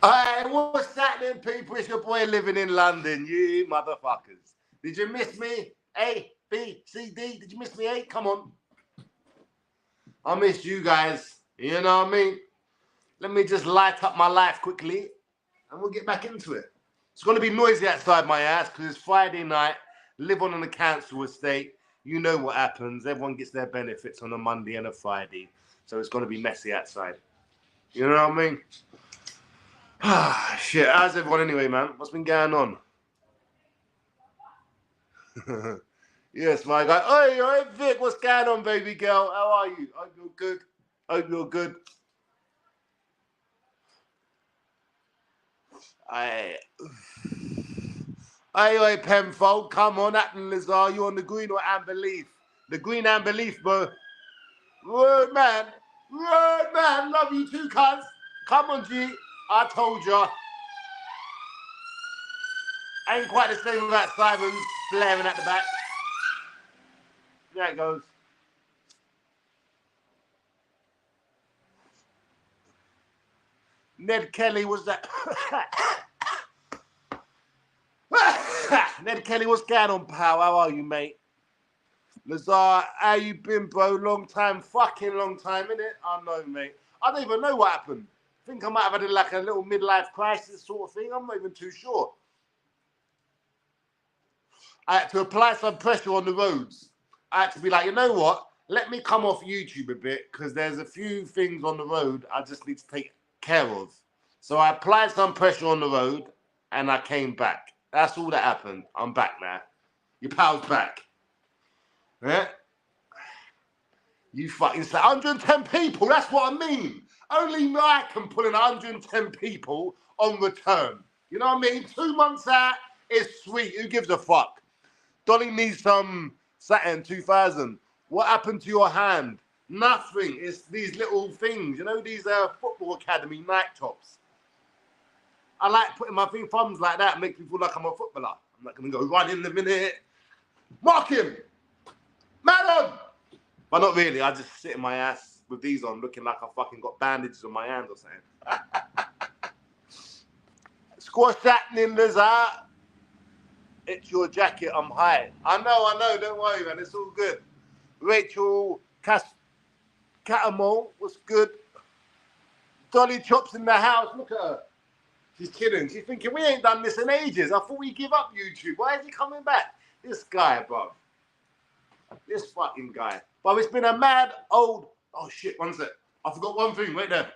Hey, what's happening, people? It's your boy living in London, you motherfuckers. Did you miss me? A, B, C, D. Did you miss me? A? Come on. I missed you guys. You know what I mean? Let me just light up my life quickly and we'll get back into it. It's going to be noisy outside my house because it's Friday night. Live on a council estate. You know what happens. Everyone gets their benefits on a Monday and a Friday. So it's going to be messy outside. You know what I mean? Ah, shit. How's everyone anyway, man? What's been going on? Yes, my guy. Oi, Vic, what's going on, baby girl? How are you? Hope you're good. Hope you're good. I. Oi, Penfold, come on, Atlan Lazar. You on the green or amber leaf? The green amber leaf, bro. Word, man. Word, man. Love you too, cuz. Come on, G. I told ya. Ain't quite the same without Simons flaring at the back. There it goes. Ned Kelly was that. Ned Kelly, what's going on, pal? How are you, mate? Lazar, how you been, bro? Long time, fucking long time, innit? I know, mate. I don't even know what happened. I think I might have had like a little midlife crisis sort of thing. I'm not even too sure. I had to apply some pressure on the roads. I had to be like, you know what? Let me come off YouTube a bit because there's a few things on the road I just need to take care of. So I applied some pressure on the road and I came back. That's all that happened. I'm back now. Your pal's back. Yeah? You fucking say 110 people, that's what I mean. Only I can pull in 110 people on return. You know what I mean? 2 months out is sweet. Who gives a fuck? Dolly needs some Saturn 2000. What happened to your hand? Nothing. It's these little things. You know, these football academy night tops. I like putting my thumbs like that. Makes me feel like I'm a footballer. I'm not going to go run in the minute. Mark him. Madam. But not really. I just sit in my ass with these on, looking like I fucking got bandages on my hand or something. Squash happening, Lazar. It's your jacket. I'm high. I know. Don't worry, man. It's all good. Rachel Catamol, what's good? Dolly Chops in the house. Look at her. She's kidding. She's thinking, we ain't done this in ages. I thought we give up YouTube. Why is he coming back? This guy, bro. This fucking guy. But it's been a mad old... Oh, shit. One sec. I forgot one thing. Right there.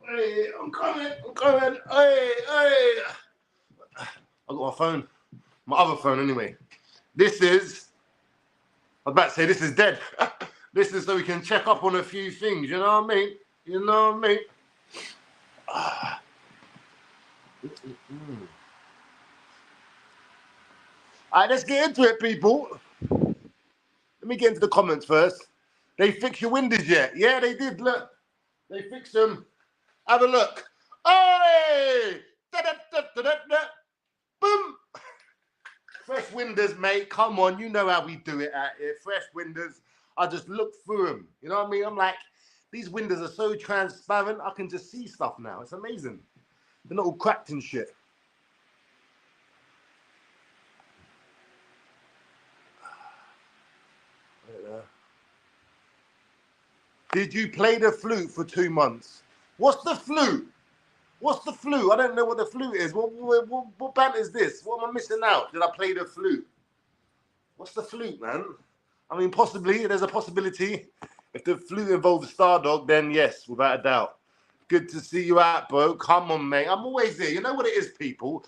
Hey, I'm coming. Hey. I got my phone. My other phone, anyway. This is... I was about to say this is dead. This is so we can check up on a few things. You know what I mean? You know what I mean? All right, let's get into it, people. Let me get into the comments first. They fixed your windows yet? Yeah, they did. Look. They fixed them. Have a look. Hey! Boom! Fresh windows, mate. Come on, you know how we do it out here. Fresh windows. I just look through them. You know what I mean? I'm like, these windows are so transparent. I can just see stuff now. It's amazing. They're not all cracked and shit. Did you play the flute for 2 months? What's the flute? What's the flute? I don't know what the flute is. What band is this? What am I missing out? Did I play the flute? What's the flute, man? I mean, possibly. There's a possibility. If the flute involves Stardog, then yes, without a doubt. Good to see you out, bro. Come on, mate. I'm always there. You know what it is, people?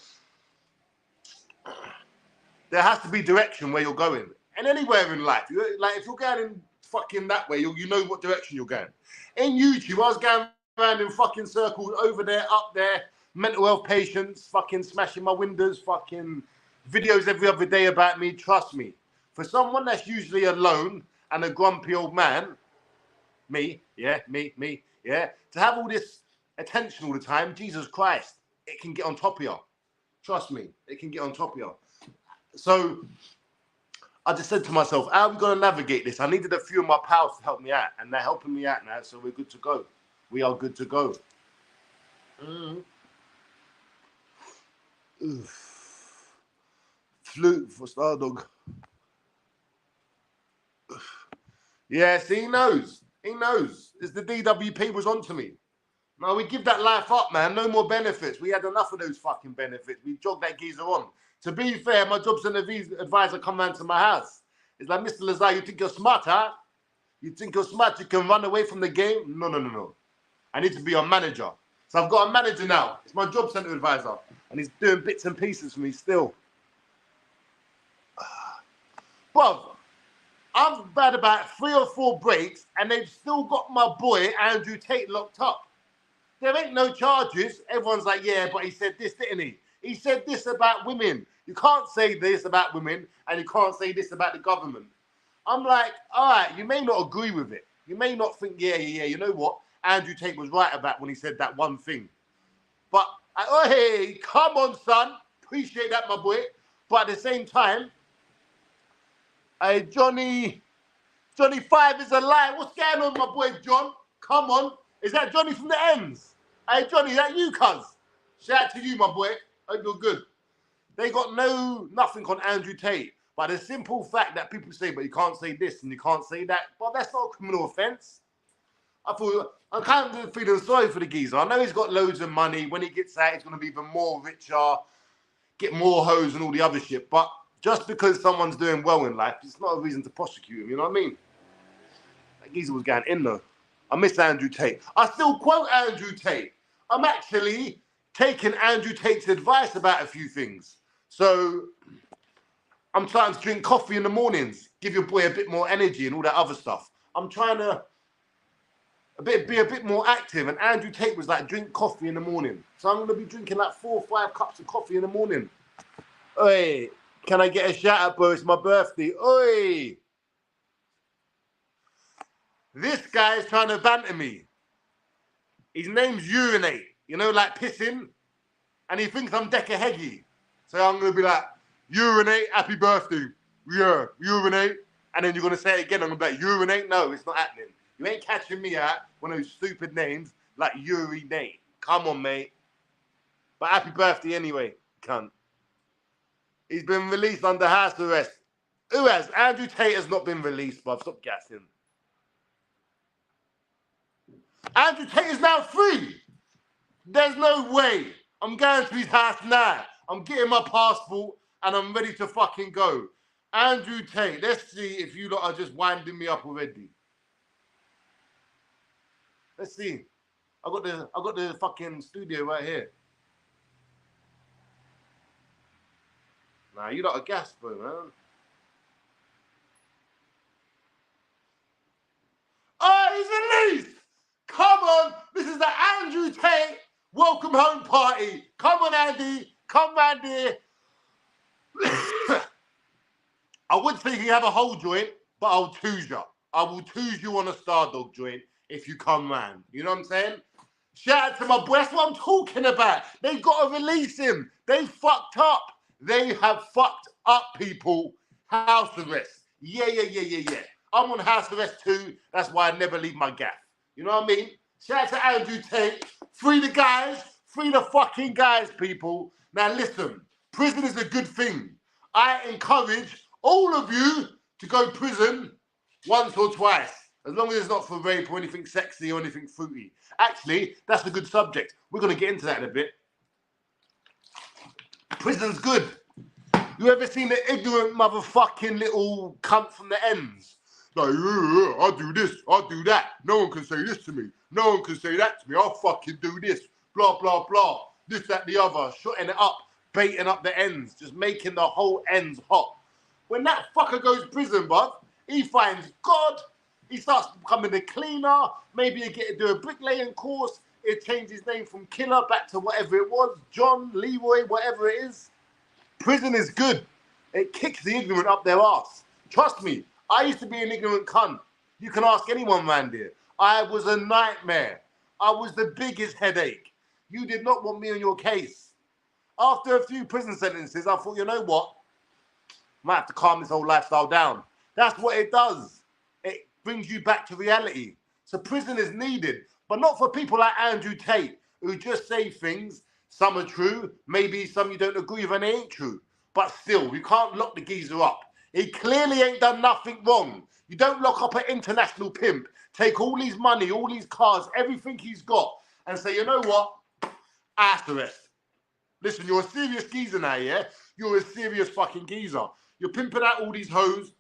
There has to be direction where you're going. And anywhere in life. Like, if you're going in fucking that way, you know what direction you're going. In YouTube, I was going around in fucking circles, over there, up there, mental health patients, fucking smashing my windows, fucking videos every other day about me. Trust me. For someone that's usually alone and a grumpy old man, me, yeah, to have all this attention all the time, Jesus Christ, it can get on top of you. Trust me, it can get on top of you. So I just said to myself, how are we going to navigate this? I needed a few of my pals to help me out, and they're helping me out now, so we're good to go. We are good to go. Flute for Stardog. Yeah, see, he knows. He knows. It's the DWP was onto me. No, we give that life up, man. No more benefits. We had enough of those fucking benefits. We jogged that geezer on. To be fair, my job center advisor come round to my house. It's like, Mr. Lazar, you think you're smart, huh? You think you're smart, you can run away from the game? No. I need to be a manager. So I've got a manager now. It's my job center advisor. And he's doing bits and pieces for me still. But I've had about 3 or 4 breaks, and they've still got my boy, Andrew Tate, locked up. There ain't no charges. Everyone's like, yeah, but he said this, didn't he? He said this about women. You can't say this about women, and you can't say this about the government. I'm like, all right, you may not agree with it. You may not think, yeah, you know what? Andrew Tate was right about when he said that one thing. But, oh, hey, come on, son. Appreciate that, my boy. But at the same time, Johnny 5 is a lie. What's going on, my boy, John? Come on. Is that Johnny from the ends? Hey, Johnny, is that you, cuz? Shout out to you, my boy. Hope you're good. They got nothing on Andrew Tate. But the simple fact that people say, but you can't say this and you can't say that, well, that's not a criminal offence. I'm kind of feeling sorry for the geezer. I know he's got loads of money. When he gets out, he's going to be even more richer, get more hoes and all the other shit. But just because someone's doing well in life, it's not a reason to prosecute him, you know what I mean? That geezer was going in, though. I miss Andrew Tate. I still quote Andrew Tate. I'm actually taking Andrew Tate's advice about a few things. So I'm trying to drink coffee in the mornings, give your boy a bit more energy and all that other stuff. I'm trying to be a bit more active. And Andrew Tate was like, drink coffee in the morning. So I'm going to be drinking like 4 or 5 cups of coffee in the morning. Oi, can I get a shout out, bro? It's my birthday. Oi. This guy is trying to banter me. His name's Urinate. You know, like pissing. And he thinks I'm Decaheggy. So I'm going to be like, Urinate, happy birthday. Yeah, urinate. And then you're going to say it again. I'm going to be like, urinate? No, it's not happening. You ain't catching me out one of those stupid names like Urinate. Come on, mate. But happy birthday anyway, cunt. He's been released under house arrest. Who has? Andrew Tate has not been released, bruv. Stop gassing. Andrew Tate is now free. There's no way. I'm going to his house now. I'm getting my passport and I'm ready to fucking go. Andrew Tate, let's see if you lot are just winding me up already. Let's see. I got the fucking studio right here. Nah, you lot are gas, bro, man. Oh, he's released! Come on, this is the Andrew Tate welcome home party. Come on, Andy. Come round here. I would think you have a whole joint, but I'll choose you. I will choose you on a Stardog joint if you come round. You know what I'm saying? Shout out to my boy. That's what I'm talking about. They've got to release him. They fucked up. They have fucked up, people. House arrest. Yeah. I'm on house arrest too. That's why I never leave my gaff. You know what I mean? Shout out to Andrew Tate. Free the guys. Free the fucking guys, people. Now listen, prison is a good thing. I encourage all of you to go to prison once or twice. As long as it's not for rape or anything sexy or anything fruity. Actually, that's a good subject. We're going to get into that in a bit. Prison's good. You ever seen the ignorant motherfucking little cunt from the ends? Like, I'll do this, I'll do that. No one can say this to me. No one can say that to me. I'll fucking do this. Blah, blah, blah. This, that, the other. Shutting it up. Baiting up the ends. Just making the whole ends hot. When that fucker goes to prison, bruv, he finds God. He starts becoming a cleaner. Maybe he get to do a bricklaying course. He'll change his name from Killer back to whatever it was. John, Leroy, whatever it is. Prison is good. It kicks the ignorant up their ass. Trust me, I used to be an ignorant cunt. You can ask anyone around here. I was a nightmare. I was the biggest headache. You did not want me on your case. After a few prison sentences, I thought, you know what? Might have to calm this whole lifestyle down. That's what it does. It brings you back to reality. So prison is needed, but not for people like Andrew Tate, who just say things. Some are true, maybe some you don't agree with and they ain't true. But still, you can't lock the geezer up. He clearly ain't done nothing wrong. You don't lock up an international pimp, take all his money, all his cars, everything he's got, and say, you know what? Ass arrest. Listen, you're a serious geezer now, yeah? You're a serious fucking geezer. You're pimping out all these hoes.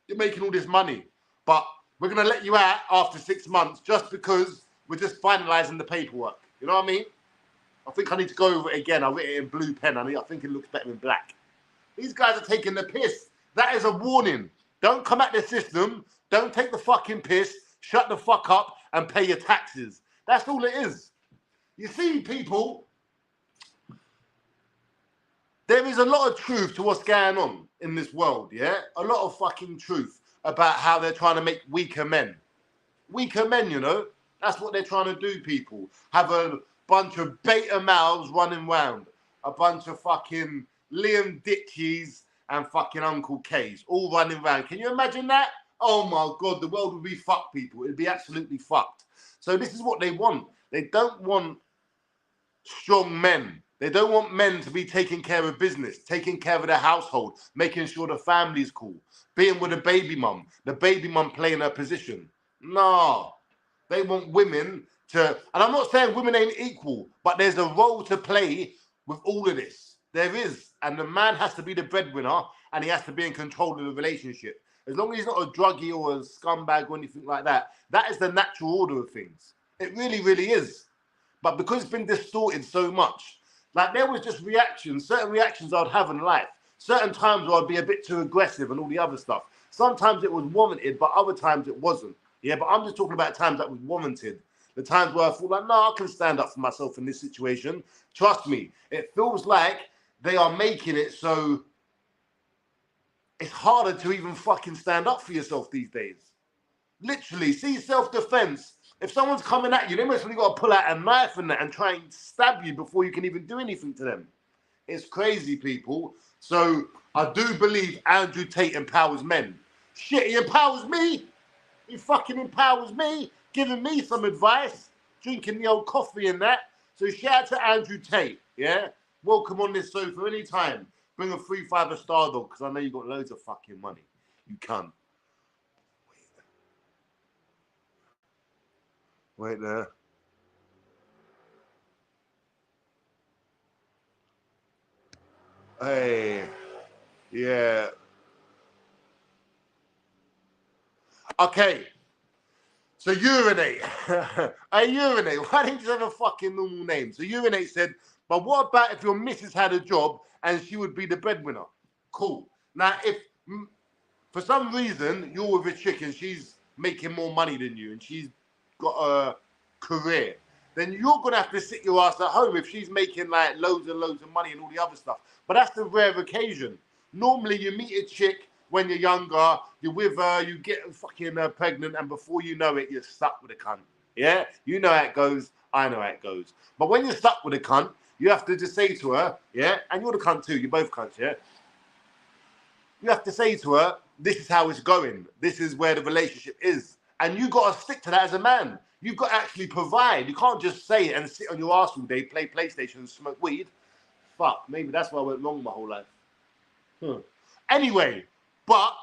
You're making all this money. But we're going to let you out after 6 months just because we're just finalising the paperwork. You know what I mean? I think I need to go over it again. I wrote it in blue pen. I think it looks better in black. These guys are taking the piss. That is a warning. Don't come at the system. Don't take the fucking piss. Shut the fuck up and pay your taxes. That's all it is. You see, people, there is a lot of truth to what's going on in this world, yeah? A lot of fucking truth about how they're trying to make weaker men. Weaker men, you know? That's what they're trying to do, people. Have a bunch of beta males running round. A bunch of fucking Liam Ditchies and fucking Uncle K's all running around. Can you imagine that? Oh my God, the world would be fucked, people. It'd be absolutely fucked. So this is what they want. They don't want strong men. They don't want men to be taking care of business, taking care of their household, making sure the family's cool, being with the baby mum playing her position. No, they want women to, and I'm not saying women ain't equal, but there's a role to play with all of this. There is, and the man has to be the breadwinner, and he has to be in control of the relationship. As long as he's not a druggie or a scumbag or anything like that, that is the natural order of things. It really, really is. But because it's been distorted so much, like there was just reactions, certain reactions I'd have in life. Certain times where I'd be a bit too aggressive and all the other stuff. Sometimes it was warranted, but other times it wasn't. Yeah, but I'm just talking about times that was warranted. The times where I thought like, no, I can stand up for myself in this situation. Trust me, it feels like they are making it so it's harder to even fucking stand up for yourself these days. Literally, see self-defense. If someone's coming at you, they must really got to pull out a knife and that and try and stab you before you can even do anything to them. It's crazy, people. So I do believe Andrew Tate empowers men. Shit, he empowers me. He fucking empowers me, giving me some advice, drinking the old coffee and that. So shout out to Andrew Tate, yeah? Welcome on this sofa anytime. Bring a 3-5 star dog, because I know you got loads of fucking money. You can't. Wait there. Hey, yeah. Okay. So urinate. I urinate. Why didn't you have a fucking normal name? So urinate said, but what about if your missus had a job and she would be the breadwinner? Cool. Now, if for some reason you're with a chick and she's making more money than you and she's got a career, then you're going to have to sit your ass at home if she's making like loads and loads of money and all the other stuff. But that's the rare occasion. Normally you meet a chick when you're younger, you're with her, you get fucking pregnant, and before you know it, you're stuck with a cunt. Yeah? You know how it goes, I know how it goes. But when you're stuck with a cunt, you have to just say to her, yeah, and you're the cunt too, you're both cunts, yeah? You have to say to her, this is how it's going. This is where the relationship is. And you got to stick to that as a man. You've got to actually provide. You can't just say it and sit on your arse all day, play PlayStation and smoke weed. Fuck, maybe that's why I went wrong my whole life. Anyway, but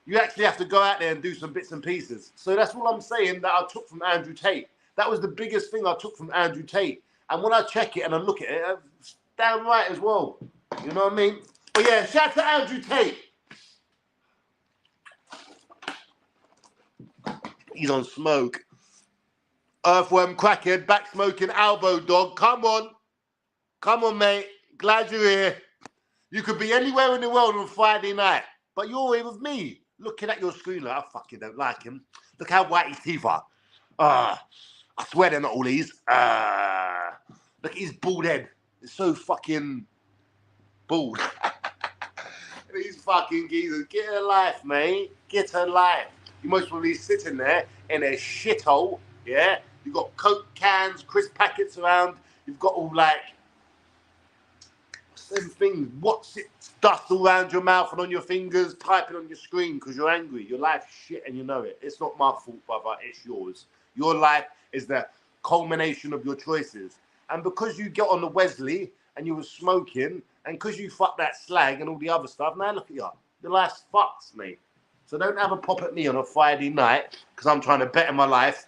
you actually have to go out there and do some bits and pieces. So that's all I'm saying that I took from Andrew Tate. That was the biggest thing I took from Andrew Tate. And when I check it and I look at it, it's damn right as well. You know what I mean? But yeah, shout out to Andrew Tate. He's on smoke. Earthworm crackhead, back smoking elbow dog. Come on. Come on, mate. Glad you're here. You could be anywhere in the world on Friday night, but you're here with me, looking at your screen like, I fucking don't like him. Look how white his teeth are. I swear they're not all these. Look at his bald head. It's so fucking bald. These fucking geezers. Get a life, mate. Get a life. You most probably sitting there in a shithole, yeah? You've got Coke cans, crisp packets around. You've got all like and things. What's it? Dust all around your mouth and on your fingers, typing on your screen because you're angry. Your life's shit and you know it. It's not my fault, brother. It's yours. Your life is the culmination of your choices. And because you get on the Wesley and you were smoking, and because you fucked that slag and all the other stuff, now look at you. Your life's fucked, mate. So don't have a pop at me on a Friday night because I'm trying to better my life.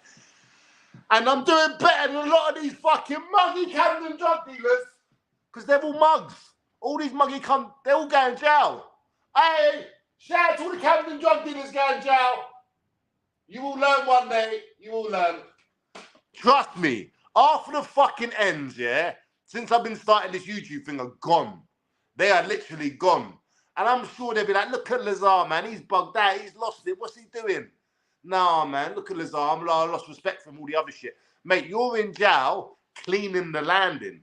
And I'm doing better than a lot of these fucking muggy Camden drug dealers because they're all mugs. All these muggy they're all going to jail. Hey, shout out to all the Camden drug dealers going to jail. You will learn one day. You will learn. Trust me. After the fucking ends, yeah, since I've been starting this YouTube thing, are gone. They are literally gone. And I'm sure they'll be like, look at Lazar, man. He's bugged out. He's lost it. What's he doing? Nah, man. Look at Lazar. I lost respect from all the other shit. Mate, you're in jail cleaning the landing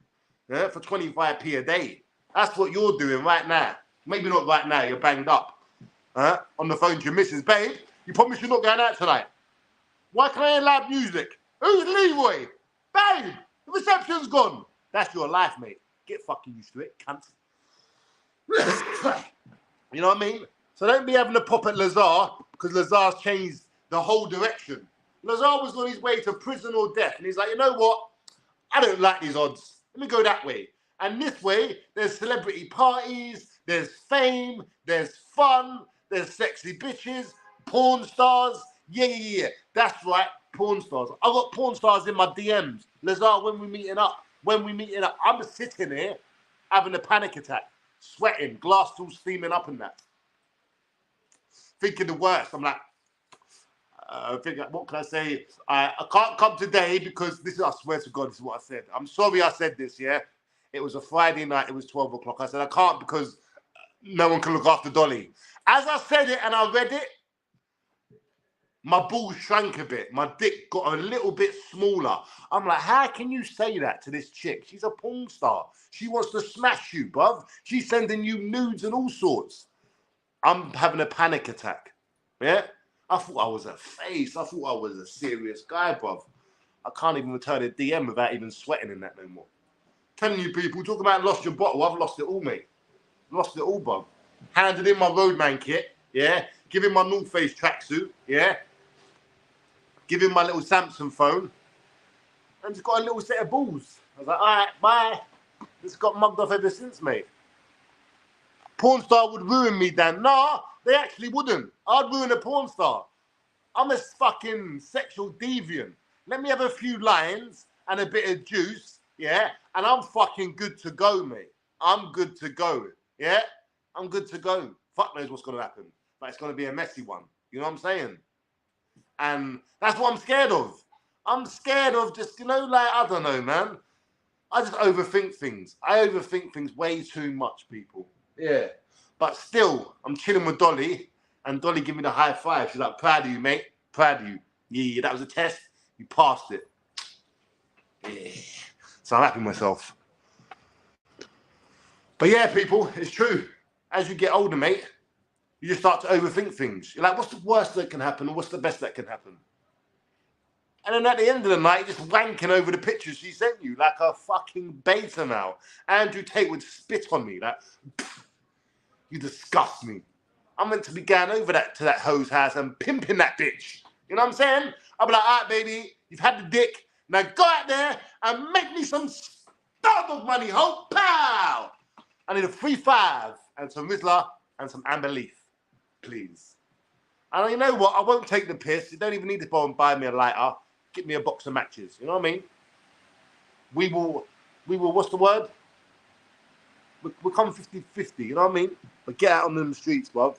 for 25p a day. That's what you're doing right now. Maybe not right now. You're banged up. On the phone to your missus. Babe, you promise you're not going out tonight? Why can I hear loud music? Who's Leroy? Babe, the reception's gone. That's your life, mate. Get fucking used to it, cunt. You know what I mean? So don't be having a pop at Lazar because Lazar's changed the whole direction. Lazar was on his way to prison or death. And he's like, you know what? I don't like these odds. Let me go that way. And this way, there's celebrity parties, there's fame, there's fun, there's sexy bitches, porn stars. Yeah. That's right, porn stars. I got porn stars in my DMs. Lazar, when we meeting up? I'm sitting here having a panic attack, sweating, glass all steaming up and that. Thinking the worst. I'm like, what can I say? I can't come today because I swear to God, this is what I said. I'm sorry I said this, yeah? It was a Friday night. It was 12 o'clock. I said, I can't because no one can look after Dolly. As I said it and I read it, my balls shrank a bit. My dick got a little bit smaller. I'm like, how can you say that to this chick? She's a porn star. She wants to smash you, bruv. She's sending you nudes and all sorts. I'm having a panic attack. Yeah? I thought I was a face. I thought I was a serious guy, bruv. I can't even return a DM without even sweating in that no more. Telling you people, talk about lost your bottle. I've lost it all, mate. Lost it all, bruv. Handed in my Roadman kit, yeah? Giving my North Face tracksuit, yeah? Giving my little Samsung phone. And just got a little set of balls. I was like, all right, bye. Just got mugged off ever since, mate. Porn star would ruin me, Dan. Nah, they actually wouldn't. I'd ruin a porn star. I'm a fucking sexual deviant. Let me have a few lines and a bit of juice, yeah? And I'm fucking good to go, mate. I'm good to go, yeah? I'm good to go. Fuck knows what's going to happen. But it's going to be a messy one. You know what I'm saying? And that's what I'm scared of. I'm scared of just, like, I don't know, man. I just overthink things. I overthink things way too much, people. Yeah. But still, I'm chilling with Dolly, and Dolly give me the high five. She's like, proud of you, mate. Proud of you. Yeah, that was a test. You passed it. Yeah. So I'm happy with myself. But yeah, people, it's true. As you get older, mate, you just start to overthink things. You're like, what's the worst that can happen, and what's the best that can happen? And then at the end of the night, you're just wanking over the pictures she sent you like a fucking beta now. Andrew Tate would spit on me like, you disgust me. I'm meant to be going over to that hoe's house and pimping that bitch. You know what I'm saying? I'll be like, all right, baby, you've had the dick. Now go out there and make me some Stardog money, ho. Pow! I need a 3-5 and some Rizla and some Amber Leaf, please. And you know what? I won't take the piss. You don't even need to go and buy me a lighter. Get me a box of matches. You know what I mean? We will, what's the word? We'll come 50-50, you know what I mean? But get out on them streets, bruv.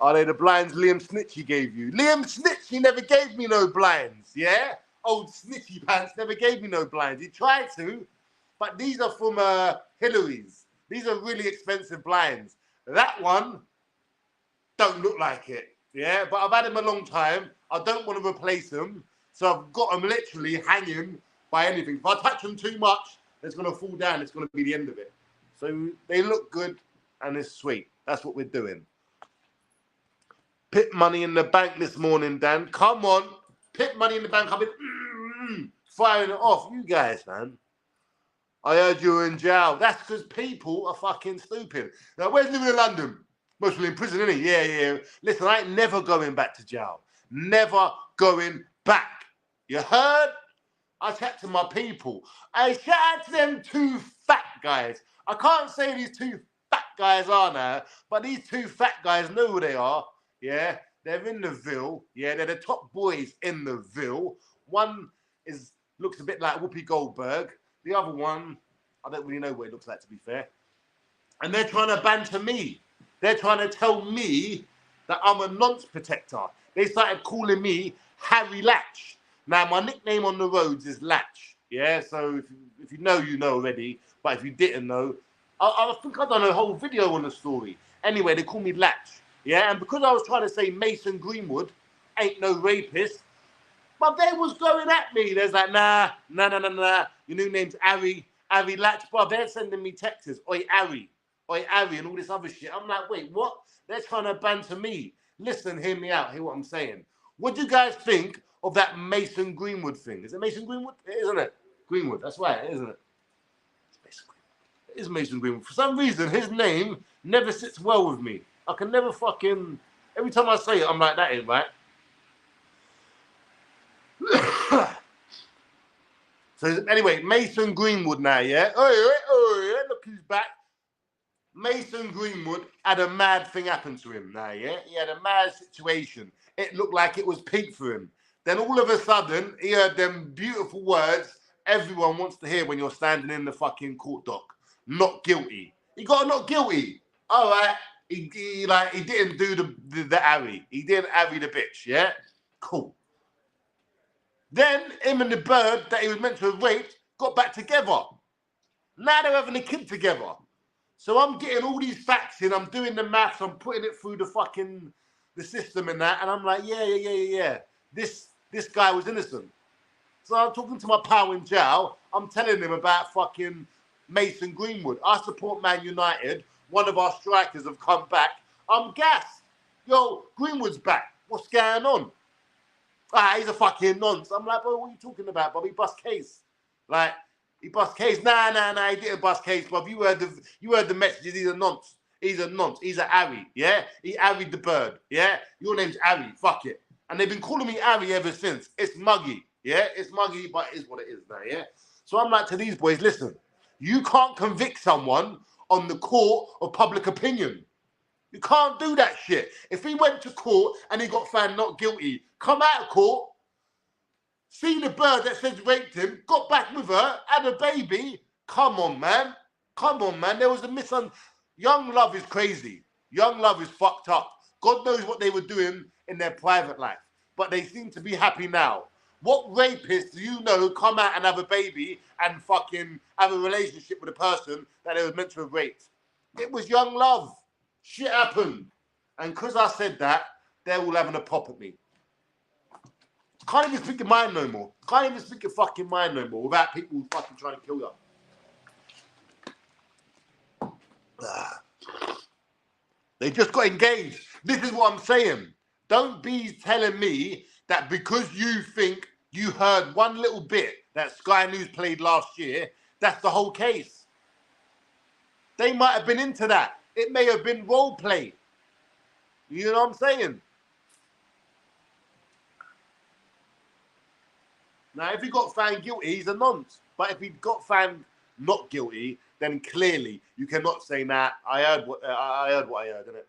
Are they the blinds Liam Snitchy gave you? Liam Snitchy never gave me no blinds, yeah? Old Snitchy Pants never gave me no blinds. He tried to, but these are from Hillary's. These are really expensive blinds. That one don't look like it, yeah? But I've had him a long time. I don't want to replace them, so I've got them literally hanging by anything. If I touch them too much, it's going to fall down. It's going to be the end of it. So they look good and it's sweet. That's what we're doing. Pit money in the bank this morning, Dan. Come on. Pit money in the bank. I've been firing it off. You guys, man. I heard you were in jail. That's because people are fucking stupid. Now, where's living in London? Mostly in prison, isn't he? Yeah. Listen, I ain't never going back to jail. Never going back. You heard? I chat to my people. I shout out to them two fat guys. I can't say these two fat guys are now, but these two fat guys know who they are. Yeah, they're in the Ville. Yeah, they're the top boys in the Ville. One looks a bit like Whoopi Goldberg. The other one, I don't really know what it looks like, to be fair. And they're trying to banter me. They're trying to tell me that I'm a nonce protector. They started calling me Harry Latch. Now, my nickname on the roads is Latch. Yeah, so if you know, you know already. But if you didn't know, I think I've done a whole video on the story. Anyway, they call me Latch. Yeah, and because I was trying to say Mason Greenwood ain't no rapist, but they was going at me. There's like, nah. Your new name's Harry Latch. But they're sending me texts. Oi, Harry, and all this other shit. I'm like, wait, what? They're trying to banter me. Listen, hear me out. Hear what I'm saying. What do you guys think of that Mason Greenwood thing? Is it Mason Greenwood? Isn't it? Greenwood. That's right, isn't it? It's Mason Greenwood. It is Mason Greenwood. For some reason, his name never sits well with me. I can never fucking... Every time I say it, I'm like, that ain't right. So anyway, Mason Greenwood now, yeah? Oh, look who's back. Mason Greenwood had a mad thing happen to him now, yeah? He had a mad situation. It looked like it was peak for him. Then all of a sudden, he heard them beautiful words everyone wants to hear when you're standing in the fucking court dock. Not guilty. He got not guilty. All right. He didn't do the Harry. He didn't Harry the bitch, yeah? Cool. Then him and the bird that he was meant to have raped got back together. Now they're having a kid together. So I'm getting all these facts in, I'm doing the maths, I'm putting it through the system and that, and I'm like, yeah. This guy was innocent. So I'm talking to my pal in jail, I'm telling him about fucking Mason Greenwood. I support Man United, one of our strikers have come back. I'm gassed. Yo, Greenwood's back. What's going on? He's a fucking nonce. I'm like, bro, what are you talking about, Bobby? Bust case. Like, he bust case. Nah, he didn't bust case, bruv. You heard the messages. He's a nonce. He's a nonce. He's a Harry, yeah? He harried the bird, yeah? Your name's Harry. Fuck it. And they've been calling me Harry ever since. It's muggy, yeah? It's muggy, but it is what it is now, yeah? So I'm like to these boys, listen, you can't convict someone on the court of public opinion. You can't do that shit. If he went to court and he got found not guilty, come out of court, see the bird that says raped him, got back with her, had a baby. Come on, man. There was a Young love is crazy. Young love is fucked up. God knows what they were doing in their private life. But they seem to be happy now. What rapist do you know come out and have a baby and fucking have a relationship with a person that they were meant to have raped? It was young love. Shit happened. And because I said that, they're all having a pop at me. Can't even speak your mind no more. Can't even speak your fucking mind no more without people fucking trying to kill you. They just got engaged. This is what I'm saying. Don't be telling me that because you think you heard one little bit that Sky News played last year, that's the whole case. They might have been into that. It may have been role play. You know what I'm saying? Now, if he got found guilty, he's a nonce. But if he got found not guilty, then clearly you cannot say, nah, I heard what I heard, innit?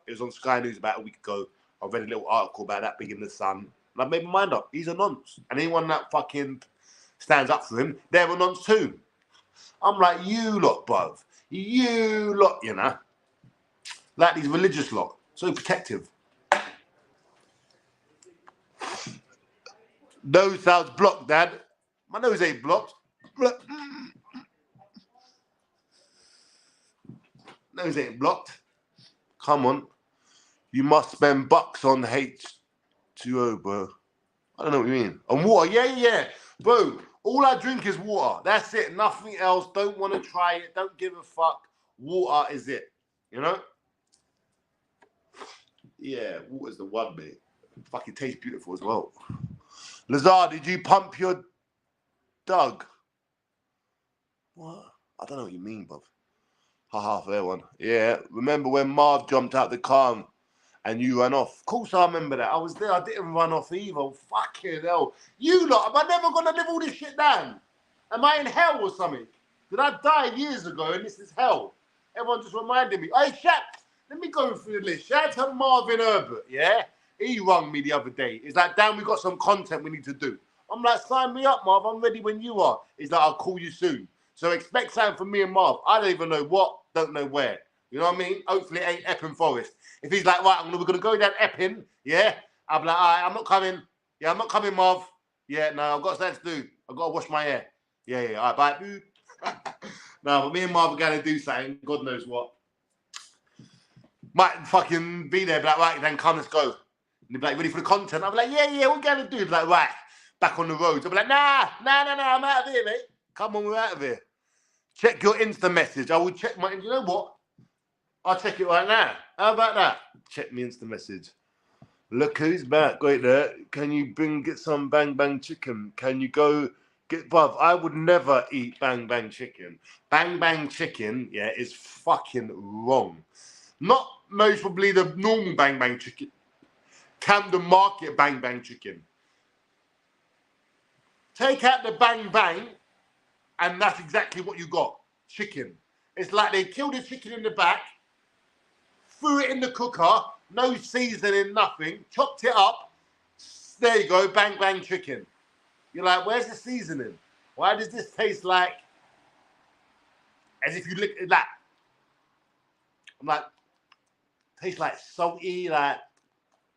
It was on Sky News about a week ago. I read a little article about that being in the Sun. And I made my mind up. He's a nonce. And anyone that fucking stands up for him, they're a nonce too. I'm like, you lot, bruv. You lot, you know. Like these religious lot. So protective. Nose sounds blocked, Dad. My nose ain't blocked. Nose ain't blocked. Come on. You must spend bucks on H2O, bro. I don't know what you mean. On water, yeah. Bro, all I drink is water. That's it. Nothing else. Don't want to try it. Don't give a fuck. Water is it. You know? Yeah, water's the one, mate. Fucking tastes beautiful as well. Lazar, did you pump your dog? What? I don't know what you mean, bruv. Haha, fair one. Yeah, remember when Marv jumped out the car and you ran off? Of course I remember that. I was there. I didn't run off either. Fucking hell. You lot, am I never going to live all this shit down? Am I in hell or something? Did I die years ago and this is hell? Everyone just reminded me. Hey, Shaq, let me go through the list. Shout out to Marvin Herbert, yeah? He rung me the other day. He's like, Dan, we got some content we need to do. I'm like, sign me up, Marv. I'm ready when you are. He's like, I'll call you soon. So expect something from me and Marv. I don't even know what, don't know where. You know what I mean? Hopefully it ain't Epping Forest. If he's like, right, we're going to go down Epping, yeah? I'm like, all right, I'm not coming. Yeah, I'm not coming, Marv. Yeah, no, I've got something to do. I've got to wash my hair. Yeah, all right, bye. No, but me and Marv are going to do something. God knows what. Might fucking be there, be like, right, then come, let's go. And he'd be like, ready for the content? I'll be like, yeah, what we going to do? He'd be like, right, back on the roads. I'll be like, nah, I'm out of here, mate. Come on, we're out of here. Check your Insta message. I will check my, you know what? I'll check it right now. How about that? Check me Insta message. Look who's back. Wait there. Can you get some bang bang chicken? Can you go get, bruv, I would never eat bang bang chicken. Bang bang chicken, yeah, is fucking wrong. Not most probably the normal bang bang chicken. Camden Market bang bang chicken. Take out the bang bang, and that's exactly what you got. Chicken. It's like they killed the chicken in the back, threw it in the cooker, no seasoning, nothing, chopped it up. There you go, bang bang chicken. You're like, where's the seasoning? Why does this taste like as if you lick it like? I'm like, tastes like salty, like,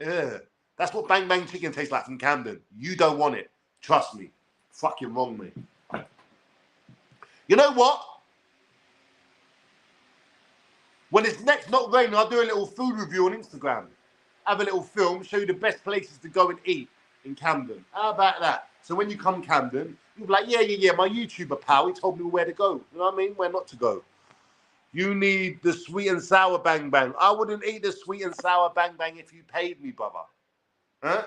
ugh. That's what bang bang chicken tastes like from Camden. You don't want it. Trust me. Fucking wrong, mate. You know what? When it's next not raining, I'll do a little food review on Instagram. Have a little film, show you the best places to go and eat in Camden. How about that? So when you come Camden, you'll be like, yeah, my YouTuber pal, he told me where to go. You know what I mean? Where not to go. You need the sweet and sour bang bang. I wouldn't eat the sweet and sour bang bang if you paid me, brother. Huh?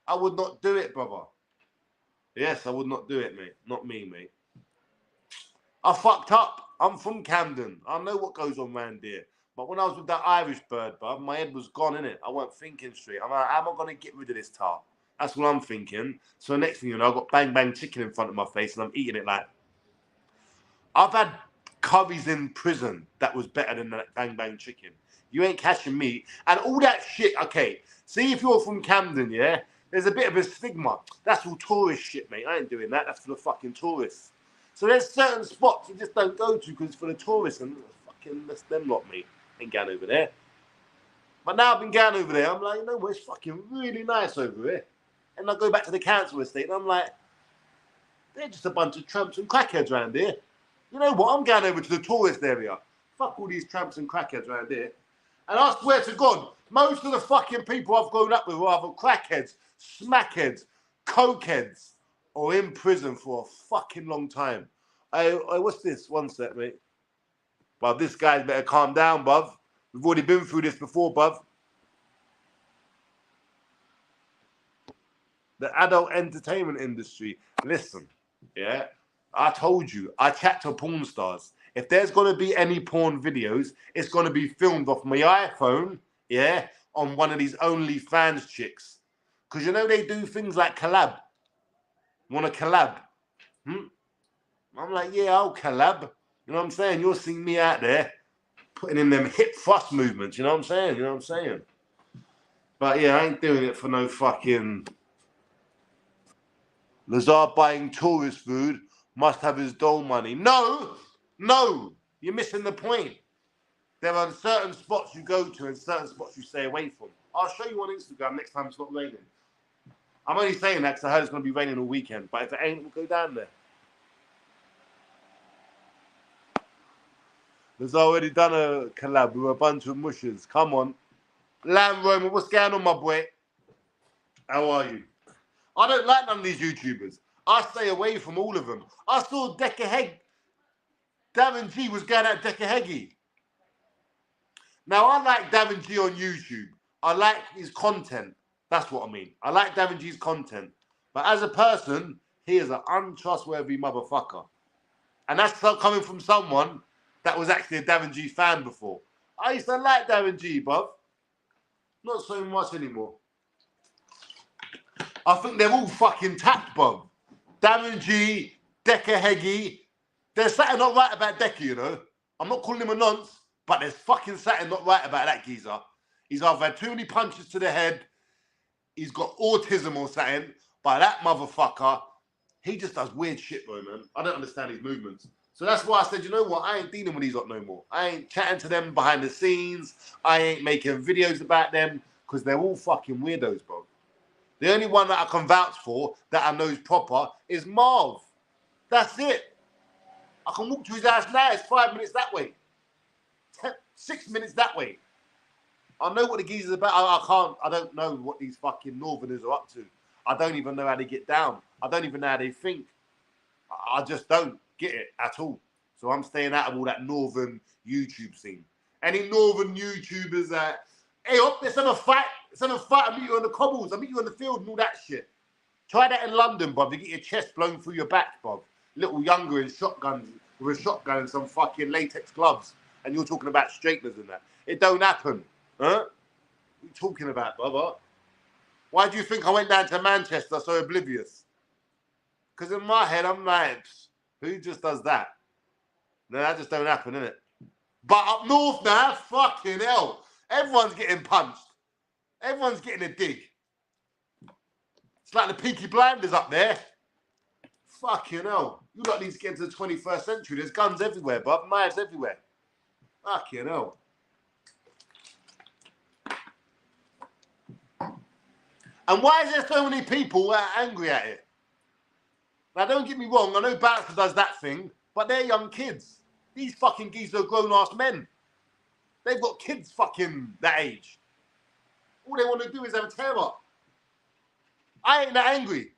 I would not do it, brother. Yes, I would not do it, mate. Not me, mate. I fucked up. I'm from Camden. I know what goes on around here. But when I was with that Irish bird, bruv, my head was gone, innit? I wasn't thinking straight. I'm like, how am I going to get rid of this tar? That's what I'm thinking. So the next thing you know, I've got bang bang chicken in front of my face and I'm eating it like... I've had curries in prison that was better than that bang bang chicken. You ain't catching me. And all that shit, okay. See, if you're from Camden, yeah, there's a bit of a stigma. That's all tourist shit, mate. I ain't doing that. That's for the fucking tourists. So there's certain spots you just don't go to because it's for the tourists and fucking that's them lot, mate. Ain't going over there. But now I've been going over there, I'm like, you know what, it's fucking really nice over here. And I go back to the council estate and I'm like, they're just a bunch of tramps and crackheads around here. You know what, I'm going over to the tourist area. Fuck all these tramps and crackheads around here. And I swear to God, most of the fucking people I've grown up with are either crackheads, smackheads, cokeheads, or in prison for a fucking long time. Hey, what's this? One sec, mate. But this guy's better calm down, bruv. We've already been through this before, bruv. The adult entertainment industry. Listen, yeah, I told you, I chat to porn stars. If there's going to be any porn videos, it's going to be filmed off my iPhone, yeah, on one of these OnlyFans chicks. Because you know they do things like collab. Want to collab? I'm like, yeah, I'll collab. You know what I'm saying? You'll see me out there putting in them hip thrust movements. You know what I'm saying? You know what I'm saying? But yeah, I ain't doing it for no fucking... Lazar buying tourist food must have his dole money. No, you're missing the point. There are certain spots you go to and certain spots you stay away from. I'll show you on Instagram next time it's not raining. I'm only saying that because I heard it's going to be raining all weekend. But if it ain't, we'll go down there. There's already done a collab with a bunch of mushers. Come on. Lamb Roman, what's going on, my boy? How are you? I don't like none of these YouTubers. I stay away from all of them. I saw Decaheg. Darren G was going at Decaheggy. Now, I like Darren G on YouTube. I like his content. That's what I mean. I like Darren G's content. But as a person, he is an untrustworthy motherfucker. And that's coming from someone that was actually a Darren G fan before. I used to like Darren G, bruv. Not so much anymore. I think they're all fucking tapped, bruv. Darren G, Decker Heggie. There's something not right about Decker, you know. I'm not calling him a nonce, but there's fucking something not right about that geezer. He's either had too many punches to the head, he's got autism or something, but that motherfucker, he just does weird shit, bro, man. I don't understand his movements. So that's why I said, you know what? I ain't dealing with these lot no more. I ain't chatting to them behind the scenes. I ain't making videos about them because they're all fucking weirdos, bro. The only one that I can vouch for that I know is proper is Marv. That's it. I can walk to his house now. It's 5 minutes that way. 6 minutes that way. I know what the geezer's about. I don't know what these fucking northerners are up to. I don't even know how they get down. I don't even know how they think. I just don't get it at all. So I'm staying out of all that northern YouTube scene. Any northern YouTubers that, hey, up, let's have a fight. Let's have a fight. I'll meet you on the cobbles. I'll meet you on the field and all that shit. Try that in London, bruv. You get your chest blown through your back, bruv. Little younger in shotguns with a shotgun and some fucking latex gloves. And you're talking about straighteners and that. It don't happen. Huh? What are you talking about, brother? Why do you think I went down to Manchester so oblivious? Because in my head, I'm like, who just does that? No, that just don't happen, innit? But up north now, fucking hell. Everyone's getting punched. Everyone's getting a dig. It's like the Peaky Blinders up there. Fucking hell. You lot need to get into the 21st century. There's guns everywhere, bruv. Knives everywhere. Fucking hell. And why is there so many people angry at it? Now, don't get me wrong. I know Bouncer does that thing, but they're young kids. These fucking geezers are grown-ass men. They've got kids fucking that age. All they want to do is have a tear up. I ain't that angry.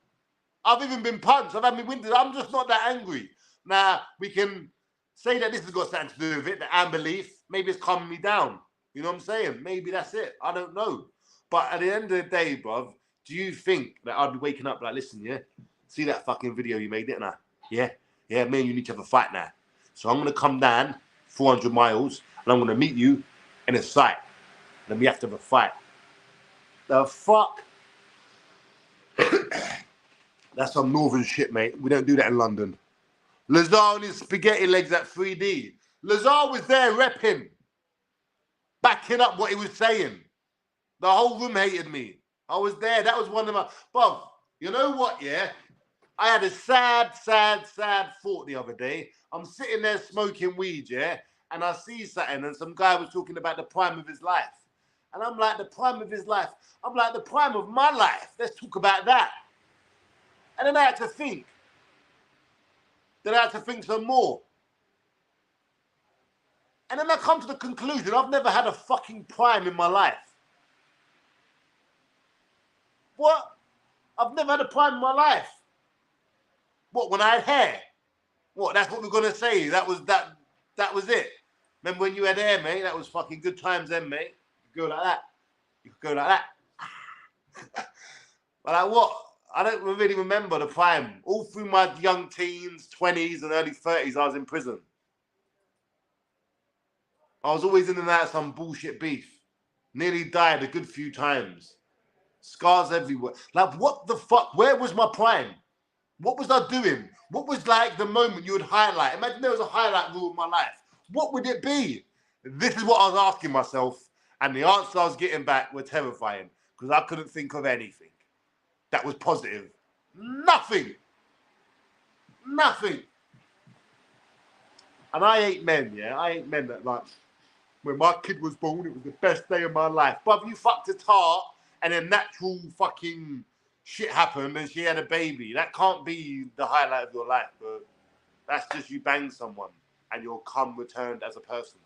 I've even been punched. I've had my windows. I'm just not that angry. Now, we can say that this has got something to do with it, the unbelief. Maybe it's calming me down. You know what I'm saying? Maybe that's it. I don't know. But at the end of the day, bruv, do you think that I'd be waking up like, listen, yeah? See that fucking video you made, didn't I? Yeah? Yeah, me and you need to have a fight now. So I'm going to come down 400 miles and I'm going to meet you in a site. Then we have to have a fight. The fuck? That's some northern shit, mate. We don't do that in London. Lazar on his spaghetti legs at 3D. Lazar was there repping, backing up what he was saying. The whole room hated me. I was there. That was one of my... Bob, you know what, yeah? I had a sad thought the other day. I'm sitting there smoking weed, yeah? And I see something, and some guy was talking about the prime of his life. And I'm like, the prime of his life? I'm like, the prime of my life? Let's talk about that. And then I had to think. Then I had to think some more. And then I come to the conclusion, I've never had a fucking prime in my life. What? I've never had a prime in my life. What, when I had hair? What, that's what we're going to say? That was it. Remember when you had hair, mate? That was fucking good times then, mate. You could go like that. You could go like that. But like what? I don't really remember the prime. All through my young teens, 20s and early 30s, I was in prison. I was always in and out of some bullshit beef. Nearly died a good few times. Scars everywhere. Like, what the fuck? Where was my prime? What was I doing? What was like the moment you would highlight? Imagine there was a highlight reel of my life. What would it be? This is what I was asking myself, and the answers I was getting back were terrifying because I couldn't think of anything that was positive. Nothing. Nothing. And I hate men, yeah? I hate men that, like, when my kid was born, it was the best day of my life. But you fucked a tart and then natural fucking shit happened and she had a baby. That can't be the highlight of your life, bro. That's just you bang someone and your cum returned as a person.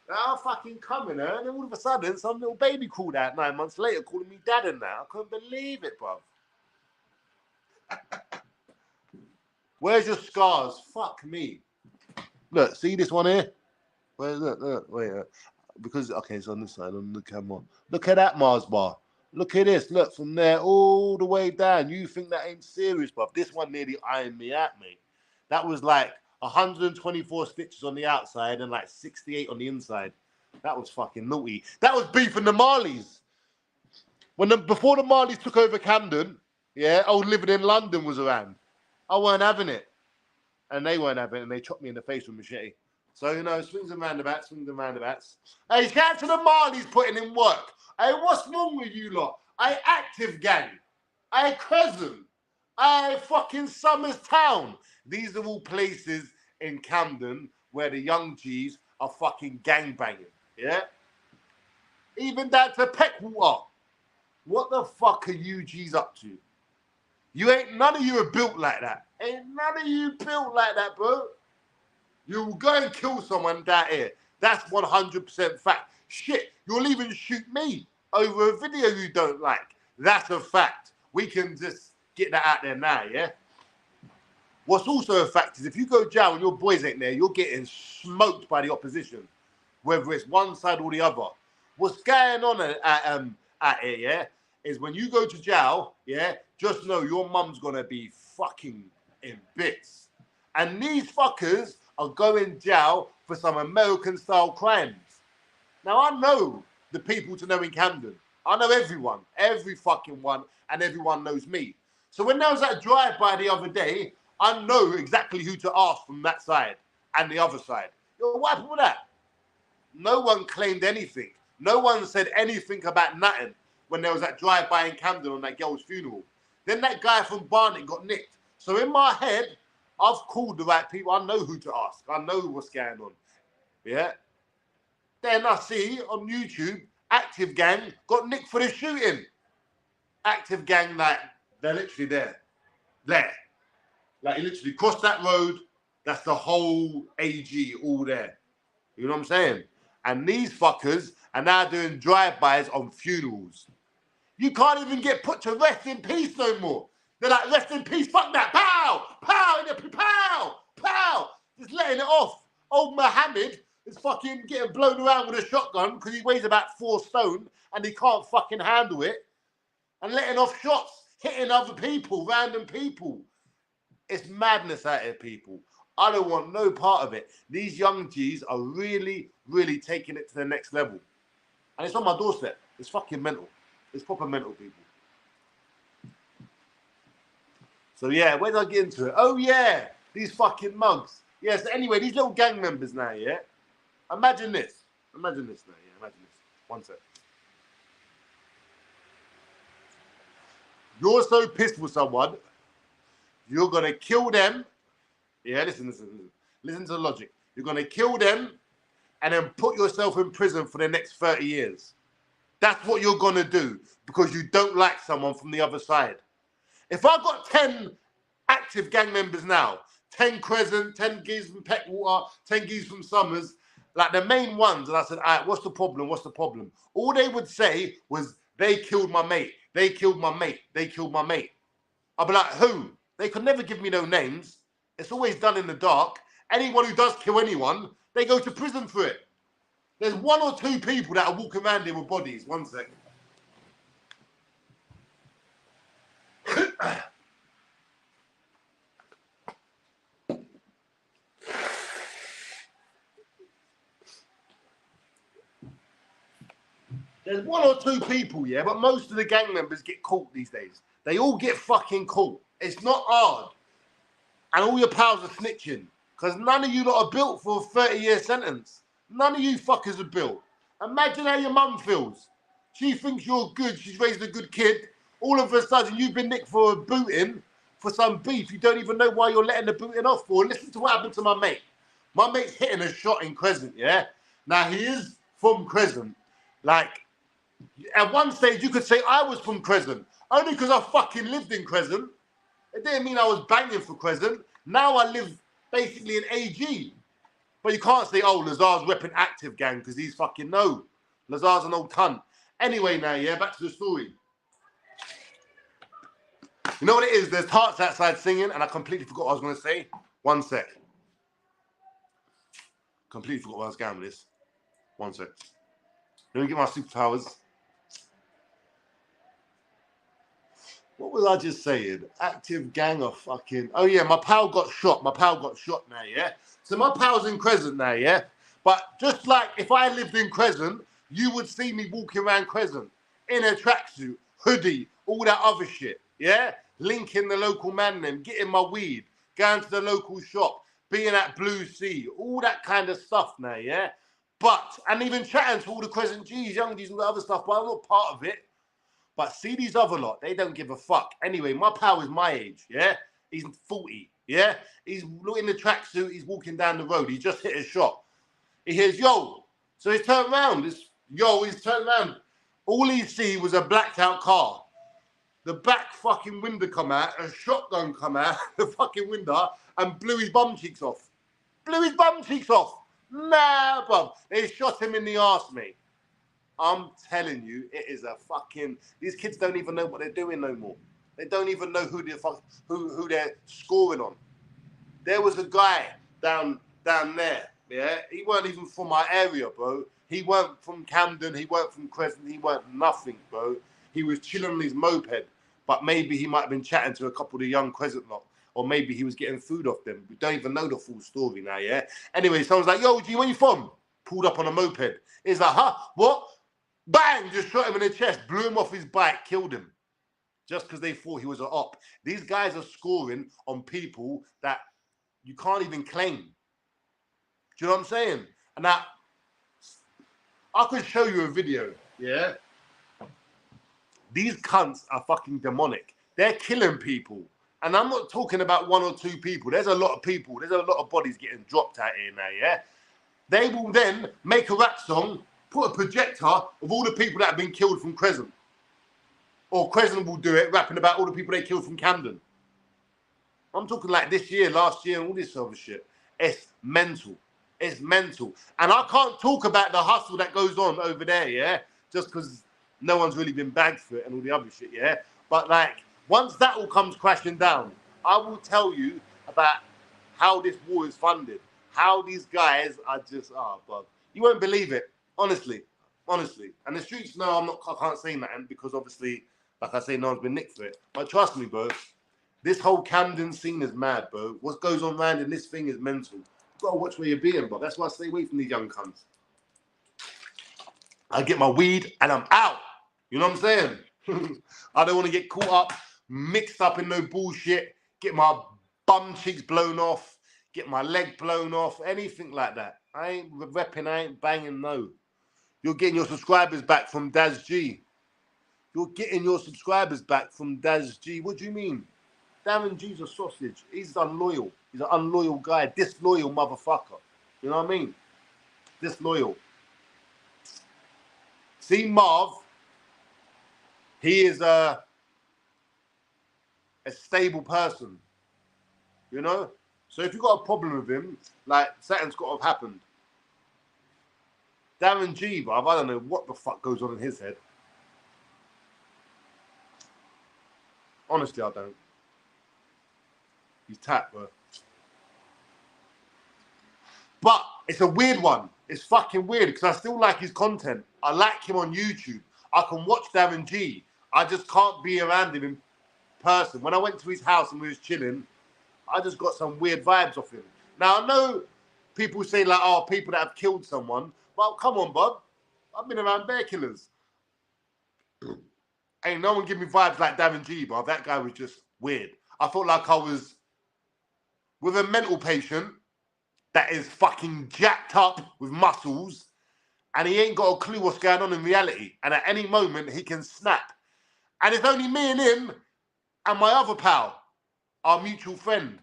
I'll fucking come in her, and then all of a sudden, some little baby called out 9 months later, calling me dad and that. I couldn't believe it, bruv. Where's your scars? Fuck me. Look, see this one here? Wait, look, wait. Because, okay, it's on this side, on the camera. Look at that Mars bar. Look at this. Look, from there all the way down. You think that ain't serious, bruv. This one nearly ironed me out, mate. That was like 124 stitches on the outside and like 68 on the inside. That was fucking naughty. That was beefing the Marleys. Before the Marleys took over Camden, yeah, old living in London was around. I weren't having it. And they weren't having it, and they chopped me in the face with a machete. So, you know, swings and roundabouts, swings and roundabouts. Hey, shout out to the Marleys putting in work. Hey, what's wrong with you lot? I Active Gang. I Crescent. I fucking Somers Town. These are all places in Camden where the young G's are fucking gangbanging. Yeah? Even down to Peckwater. What the fuck are you G's up to? None of you are built like that. Ain't none of you built like that, bro. You will go and kill someone down here. That's 100% fact. Shit, you'll even shoot me over a video you don't like. That's a fact. We can just get that out there now, yeah? What's also a fact is if you go jail and your boys ain't there, you're getting smoked by the opposition, whether it's one side or the other. What's going on at here, yeah, is when you go to jail, yeah, just know your mum's gonna be fucking in bits. And these fuckers are going jail for some American-style crimes. Now, I know the people to know in Camden. I know everyone, every fucking one, and everyone knows me. So when there was that drive-by the other day, I know exactly who to ask from that side and the other side. Yo, what happened with that? No one claimed anything. No one said anything about nothing when there was that drive-by in Camden on that girl's funeral. Then that guy from Barnet got nicked. So in my head, I've called the right people. I know who to ask. I know what's going on. Yeah. Then I see on YouTube, Active Gang got nicked for the shooting. Active Gang, like, they're literally there. There. Like, you literally cross that road, that's the whole AG all there. You know what I'm saying? And these fuckers are now doing drive-bys on funerals. You can't even get put to rest in peace no more. They're like, rest in peace, fuck that, pow, pow, pow, pow. Just letting it off. Old Mohammed is fucking getting blown around with a shotgun because he weighs about 4 stone and he can't fucking handle it. And letting off shots, hitting other people, random people. It's madness out here, people. I don't want no part of it. These young G's are really, really taking it to the next level. And it's on my doorstep. It's fucking mental. It's proper mental, people. So, yeah, where did I get into it? Oh, yeah, these fucking mugs. Yeah, so anyway, these little gang members now, yeah? Imagine this. Imagine this now, yeah? Imagine this. One sec. You're so pissed with someone, you're going to kill them. Yeah, listen. Listen to the logic. You're going to kill them and then put yourself in prison for the next 30 years. That's what you're going to do because you don't like someone from the other side. If I've got 10 active gang members now, 10 Crescent, 10 geese from Peckwater, 10 geese from Somers, like the main ones, and I said, all right, what's the problem? What's the problem? All they would say was, they killed my mate. They killed my mate. They killed my mate. I'll be like, who? They could never give me no names. It's always done in the dark. Anyone who does kill anyone, they go to prison for it. There's 1 or 2 people that are walking around here with bodies. One second. There's 1 or 2 people, yeah, but most of the gang members get caught these days. They all get fucking caught. It's not hard. And all your pals are snitching. Because none of you lot are built for a 30-year sentence. None of you fuckers are built. Imagine how your mum feels. She thinks you're good. She's raised a good kid. All of a sudden, you've been nicked for a booting for some beef. You don't even know why you're letting the booting off for. Listen to what happened to my mate. My mate's hitting a shot in Crescent, yeah? Now, he is from Crescent. Like, at one stage, you could say I was from Crescent. Only because I fucking lived in Crescent. It didn't mean I was banging for Crescent. Now I live basically in AG. But you can't say, oh, Lazars repping Active Gang because he's fucking no. Lazars an old cunt. Anyway now, yeah, back to the story. You know what it is? There's hearts outside singing and I completely forgot what I was going to say. One sec. Completely forgot what I was going with this. One sec. Let me get my superpowers. What was I just saying? Active gang of fucking... Oh, yeah, my pal got shot. My pal got shot now, yeah? So my pal's in Crescent now, yeah? But just like if I lived in Crescent, you would see me walking around Crescent in a tracksuit, hoodie, all that other shit, yeah? Linking the local man then, getting my weed, going to the local shop, being at Blue Sea, all that kind of stuff now, yeah? But, and even chatting to all the Crescent G's, Young G's, all the other stuff, but I'm not part of it. But see these other lot, they don't give a fuck. Anyway, my pal is my age, yeah? He's 40, yeah? He's in the tracksuit, he's walking down the road, he just hit a shot. He hears, yo. So he's turned around. He's turned around. All he see was a blacked out car. The back fucking window come out, a shotgun come out, the fucking window, and blew his bum cheeks off. Blew his bum cheeks off. Nah, bruv. They shot him in the arse, mate. I'm telling you, it is a fucking... These kids don't even know what they're doing no more. They don't even know who they're scoring on. There was a guy down there, yeah? He weren't even from my area, bro. He weren't from Camden. He weren't from Crescent. He weren't nothing, bro. He was chilling on his moped, but maybe he might have been chatting to a couple of the young Crescent lot, or maybe he was getting food off them. We don't even know the full story now, yeah? Anyway, someone's like, yo, G, where you from? Pulled up on a moped. He's like, huh? What? Bang! Just shot him in the chest, blew him off his bike, killed him. Just because they thought he was an op. These guys are scoring on people that you can't even claim. Do you know what I'm saying? And now, I could show you a video, yeah? These cunts are fucking demonic. They're killing people. And I'm not talking about one or two people. There's a lot of people. There's a lot of bodies getting dropped out here now, yeah? They will then make a rap song, put a projector of all the people that have been killed from Crescent. Or Crescent will do it, rapping about all the people they killed from Camden. I'm talking like this year, last year, and all this other shit. It's mental. It's mental. And I can't talk about the hustle that goes on over there, yeah? Just because no one's really been bagged for it and all the other shit, yeah? But like, once that all comes crashing down, I will tell you about how this war is funded. How these guys are just, bro. You won't believe it. Honestly. And the streets know I can't say nothing because obviously, like I say, no one's been nicked for it. But trust me, bro, this whole Camden scene is mad, bro. What goes on around in this thing is mental. You gotta watch where you're being, bro. That's why I stay away from these young cunts. I get my weed and I'm out. You know what I'm saying? I don't want to get caught up, mixed up in no bullshit, get my bum cheeks blown off, get my leg blown off, anything like that. I ain't repping, I ain't banging, no. You're getting your subscribers back from Daz G. You're getting your subscribers back from Daz G. What do you mean? Darren G's a sausage. He's unloyal. He's an unloyal guy. Disloyal motherfucker. You know what I mean? Disloyal. See Marv. He is a stable person. You know? So if you've got a problem with him, like, something's got to have happened. Darren G, bruv, I don't know what the fuck goes on in his head. Honestly, I don't. He's tapped, bro. But it's a weird one. It's fucking weird because I still like his content. I like him on YouTube. I can watch Darren G. I just can't be around him in person. When I went to his house and we was chilling, I just got some weird vibes off him. Now, I know people say, like, oh, people that have killed someone. Well, come on, bub. I've been around bear killers. Ain't no one give me vibes like Darren G, bro. That guy was just weird. I felt like I was with a mental patient that is fucking jacked up with muscles and he ain't got a clue what's going on in reality. And at any moment, he can snap. And it's only me and him and my other pal, our mutual friend,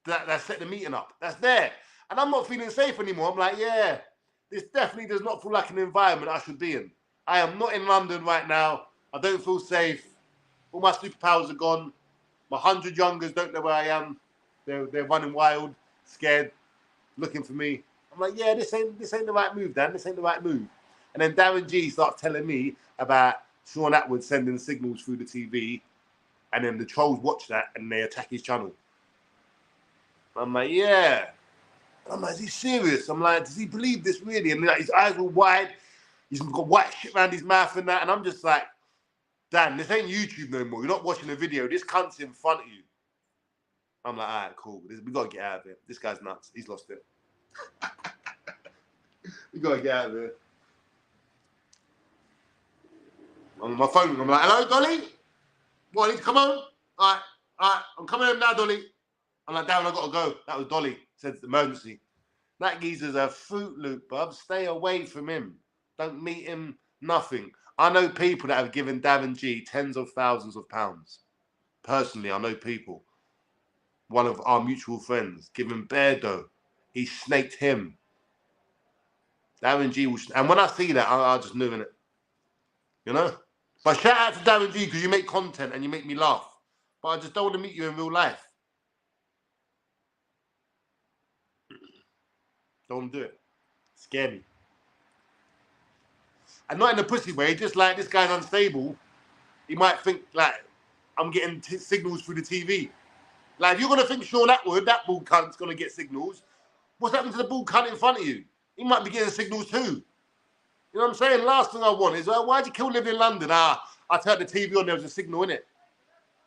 that set the meeting up. That's there. And I'm not feeling safe anymore. I'm like, yeah, this definitely does not feel like an environment I should be in. I am not in London right now. I don't feel safe. All my superpowers are gone. My 100 youngers don't know where I am. They're running wild, scared, looking for me. I'm like, yeah, this ain't the right move, Dan. This ain't the right move. And then Darren G starts telling me about Sean Atwood sending signals through the TV, and then the trolls watch that and they attack his channel. I'm like, yeah. I'm like, is he serious? I'm like, does he believe this really? And like, his eyes were wide. He's got white shit around his mouth and that. And I'm just like, Dan, this ain't YouTube no more. You're not watching the video. This cunt's in front of you. I'm like, all right, cool. We got to get out of here. This guy's nuts. He's lost it. We got to get out of here. I'm on my phone. I'm like, hello, Dolly? What, I need to come home? All right, I'm coming home now, Dolly. I'm like, Darren, I got to go. That was Dolly. Said it's emergency. That geezer's a Fruit Loop, bub. Stay away from him. Don't meet him, nothing. I know people that have given Darren G tens of thousands of pounds. Personally, I know people. One of our mutual friends, given bare dough. He snaked him. Darren G will, and when I see that, I just knew in it. You know? But shout out to Darren G because you make content and you make me laugh. But I just don't want to meet you in real life. Don't want to do it. Scare me. And not in a pussy way, just like this guy's unstable. He might think like I'm getting signals through the TV. Like if you're gonna think Sean Atwood, that bull cunt's gonna get signals. What's happened to the bull cunt in front of you? He might be getting signals too. You know what I'm saying? Last thing I want is why'd you kill Live in London? I turned the TV on, there was a signal in it.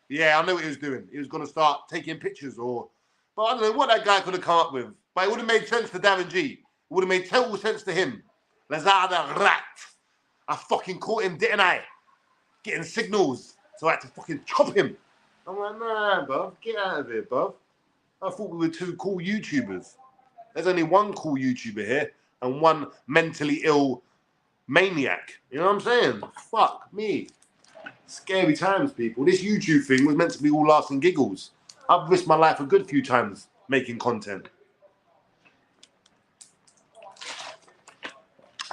Yeah, I know what he was doing. He was gonna start taking pictures or, but I don't know what that guy could have come up with. But it would have made sense to Darren G. It would have made total sense to him. Lazars rat. I fucking caught him, didn't I? Getting signals. So I had to fucking chop him. I'm like, nah, bruv. Get out of here, bruv. I thought we were two cool YouTubers. There's only one cool YouTuber here and one mentally ill maniac. You know what I'm saying? Fuck me. Scary times, people. This YouTube thing was meant to be all laughs and giggles. I've risked my life a good few times making content.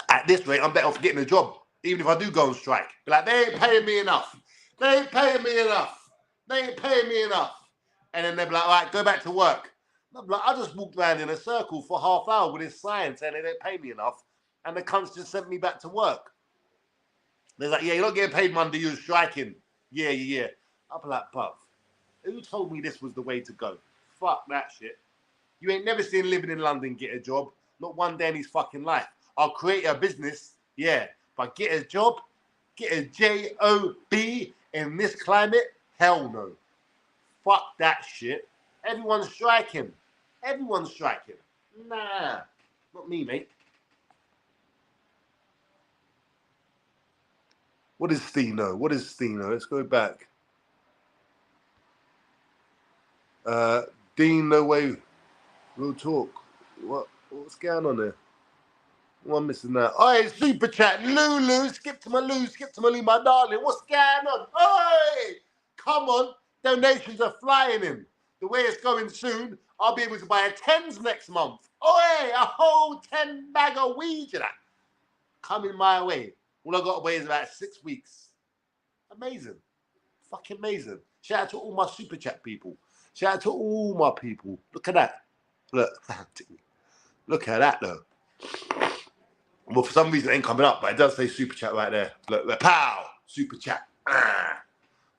At this rate, I'm better off getting a job. Even if I do go on strike. Be like, they ain't paying me enough. They ain't paying me enough. They ain't paying me enough. And then they'll be like, all right, go back to work. I'm like, I just walked around in a circle for half hour with this sign saying they don't pay me enough. And the cunts just sent me back to work. They're like, yeah, you're not getting paid Monday, you're striking. Yeah. I'll be like, bruv, who told me this was the way to go? Fuck that shit. You ain't never seen Living in London get a job. Not one day in his fucking life. I'll create a business, yeah. But get a job, get a J-O-B in this climate? Hell no. Fuck that shit. Everyone's striking. Everyone's striking. Nah, not me, mate. What is Steno? What is Steno? Let's go back. Dean, no way. We'll talk. What's going on there? I'm missing that. Oh, it's super chat. Lulu, skip to my Lou, my darling. What's going on? Oi! Come on. Donations are flying in. The way it's going soon, I'll be able to buy a tens next month. Oi! A whole 10 bag of weed, you know. Coming my way. All I got to wait is about 6 weeks. Amazing. Fucking amazing. Shout out to all my super chat people. Shout out to all my people. Look at that. Look at that, though. Well, for some reason it ain't coming up, but it does say super chat right there. Look, pow! Super chat.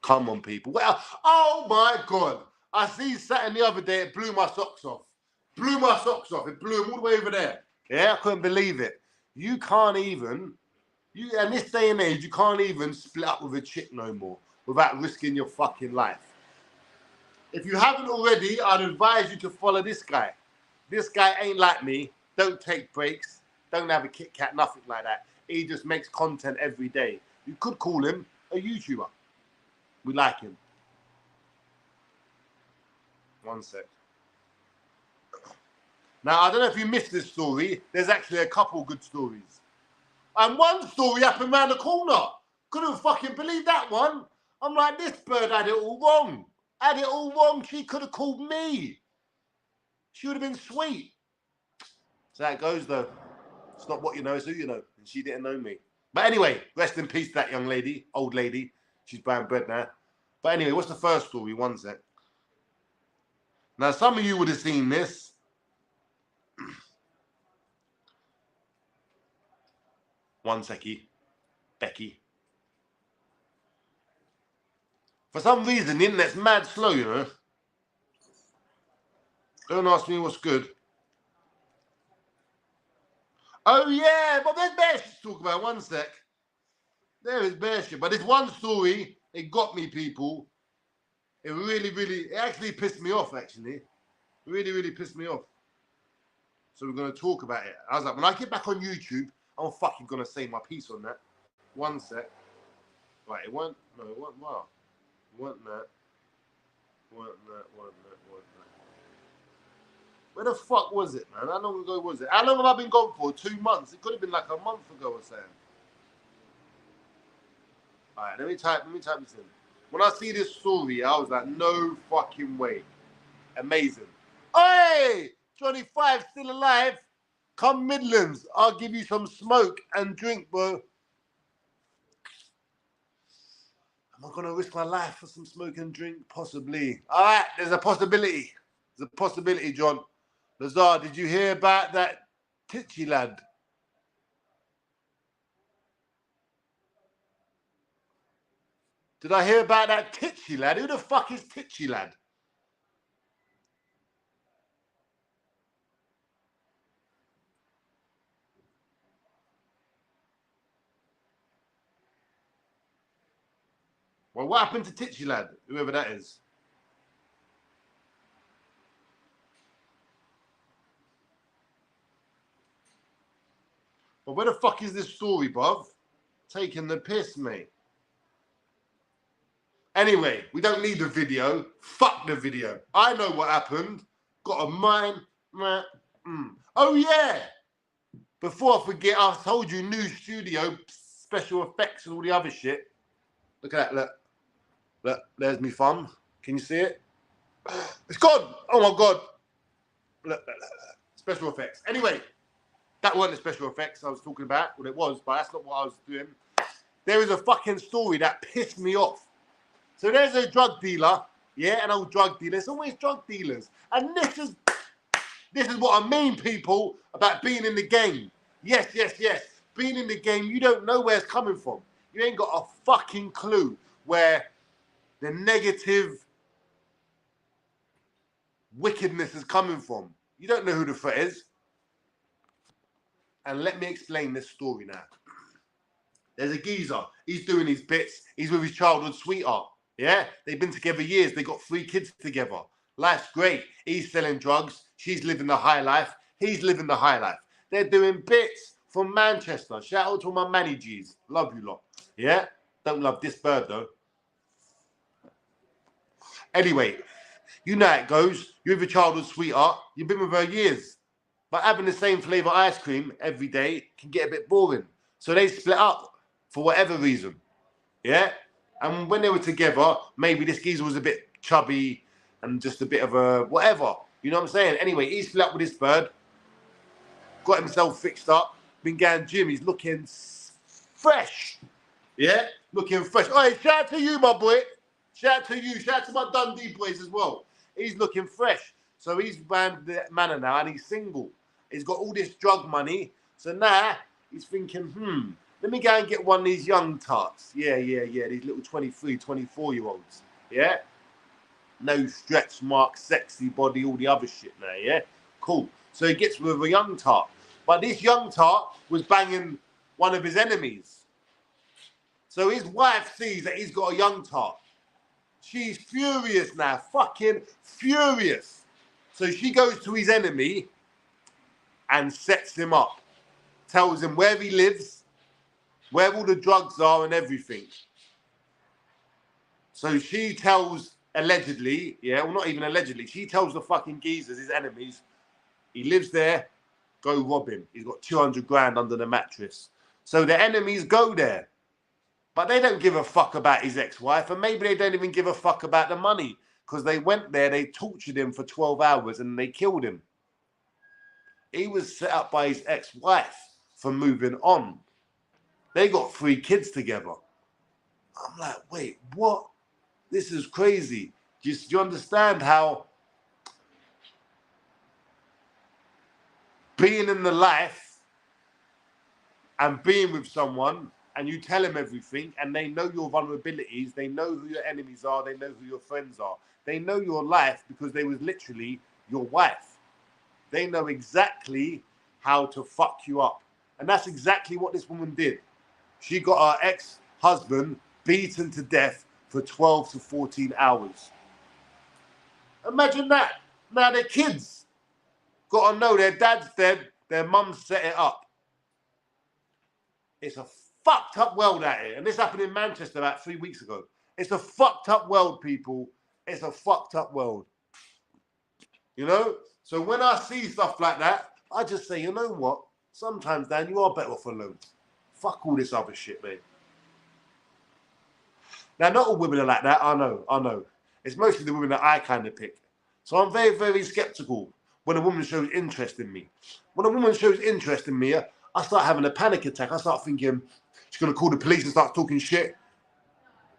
Come on, people. Well, oh my God. I see something the other day, it blew my socks off. It blew them all the way over there. Yeah, I couldn't believe it. You can't even, in this day and age, you can't even split up with a chick no more without risking your fucking life. If you haven't already, I'd advise you to follow this guy. This guy ain't like me. Don't take breaks. Don't have a Kit Kat, nothing like that. He just makes content every day. You could call him a YouTuber. We like him. One sec. Now, I don't know if you missed this story. There's actually a couple good stories. And one story happened around the corner. Couldn't fucking believe that one. I'm like, this bird had it all wrong. Had it all wrong. She could have called me. She would have been sweet. So that goes, though. It's not what you know, it's who you know. And she didn't know me. But anyway, rest in peace to that young lady, old lady. She's buying bread now. But anyway, what's the first story? One sec. Now, some of you would have seen this. One seckie. Becky. For some reason, the internet's mad slow, you know. Don't ask me what's good. Oh, yeah, but there's better shit to talk about. One sec. There is bare shit. But this one story, it got me, people. It really, it actually pissed me off, actually. Really pissed me off. So we're going to talk about it. I was like, when I get back on YouTube, I'm fucking going to say my piece on that. One sec. Right, it wasn't, no, it wasn't, wow. It wasn't that. Where the fuck was it, man? How long ago was it? How long have I been gone for? 2 months? It could have been like a month ago or something. Alright, let me type this in. When I see this story, I was like, no fucking way. Amazing. Hey! 25 still alive. Come Midlands. I'll give you some smoke and drink, bro. Am I going to risk my life for some smoke and drink? Possibly. Alright, there's a possibility. There's a possibility, John. Lazar, did you hear about that Titchy lad? Did I hear about that Titchy lad? Who the fuck is Titchy lad? Well, what happened to Titchy lad? Whoever that is. But where the fuck is this story, bruv? Taking the piss, mate. Anyway, we don't need the video. Fuck the video. I know what happened. Got a mind. Oh, yeah. Before I forget, I told you new studio, special effects and all the other shit. Look at that, look. Look, there's me thumb. Can you see it? It's gone. Oh, my God. Look. Special effects. Anyway, that wasn't the special effects I was talking about. Well, it was, but that's not what I was doing. There is a fucking story that pissed me off. So there's a drug dealer, yeah, an old drug dealer. It's always drug dealers. And this is what I mean, people, about being in the game. Yes. Being in the game, you don't know where it's coming from. You ain't got a fucking clue where the negative wickedness is coming from. You don't know who the threat is. And let me explain this story now. There's a geezer. He's doing his bits. He's with his childhood sweetheart. Yeah? They've been together years. They got 3 kids together. Life's great. He's selling drugs. She's living the high life. He's living the high life. They're doing bits from Manchester. Shout out to my Manny G's. Love you lot. Yeah? Don't love this bird, though. Anyway, you know how it goes. You're with your childhood sweetheart. You've been with her years. But having the same flavour ice cream every day can get a bit boring. So they split up for whatever reason. Yeah? And when they were together, maybe this geezer was a bit chubby and just a bit of a whatever. You know what I'm saying? Anyway, he split up with this bird. Got himself fixed up. Been going gym. He's looking fresh. Yeah? Looking fresh. Oh, hey, shout out to you, my boy. Shout out to you. Shout out to my Dundee boys as well. He's looking fresh. So he's found the manor now and he's single. He's got all this drug money. So now he's thinking, let me go and get one of these young tarts. Yeah. These little 23, 24-year-olds. Yeah? No stretch marks, sexy body, all the other shit now, yeah? Cool. So he gets with a young tart. But this young tart was banging one of his enemies. So his wife sees that he's got a young tart. She's furious now, fucking furious. So she goes to his enemy and sets him up. Tells him where he lives, where all the drugs are and everything. So she tells, allegedly, yeah, well not even allegedly, she tells the fucking geezers, his enemies, he lives there, go rob him. He's got 200 grand under the mattress. So the enemies go there. But they don't give a fuck about his ex-wife, and maybe they don't even give a fuck about the money, because they went there, they tortured him for 12 hours, and they killed him. He was set up by his ex-wife for moving on. They got 3 kids together. I'm like, wait, what? This is crazy. Do you understand how being in the life and being with someone and you tell them everything and they know your vulnerabilities, they know who your enemies are, they know who your friends are. They know your life because they was literally your wife. They know exactly how to fuck you up. And that's exactly what this woman did. She got her ex husband beaten to death for 12 to 14 hours. Imagine that. Now their kids got to know their dad's dead, their mum set it up. It's a fucked up world out here. And this happened in Manchester about 3 weeks ago. It's a fucked up world, people. It's a fucked up world. You know? So when I see stuff like that, I just say, you know what? Sometimes, Dan, you are better off alone. Fuck all this other shit, mate. Now, not all women are like that. I know. It's mostly the women that I kind of pick. So I'm very, very skeptical when a woman shows interest in me. When a woman shows interest in me, I start having a panic attack. I start thinking she's going to call the police and start talking shit.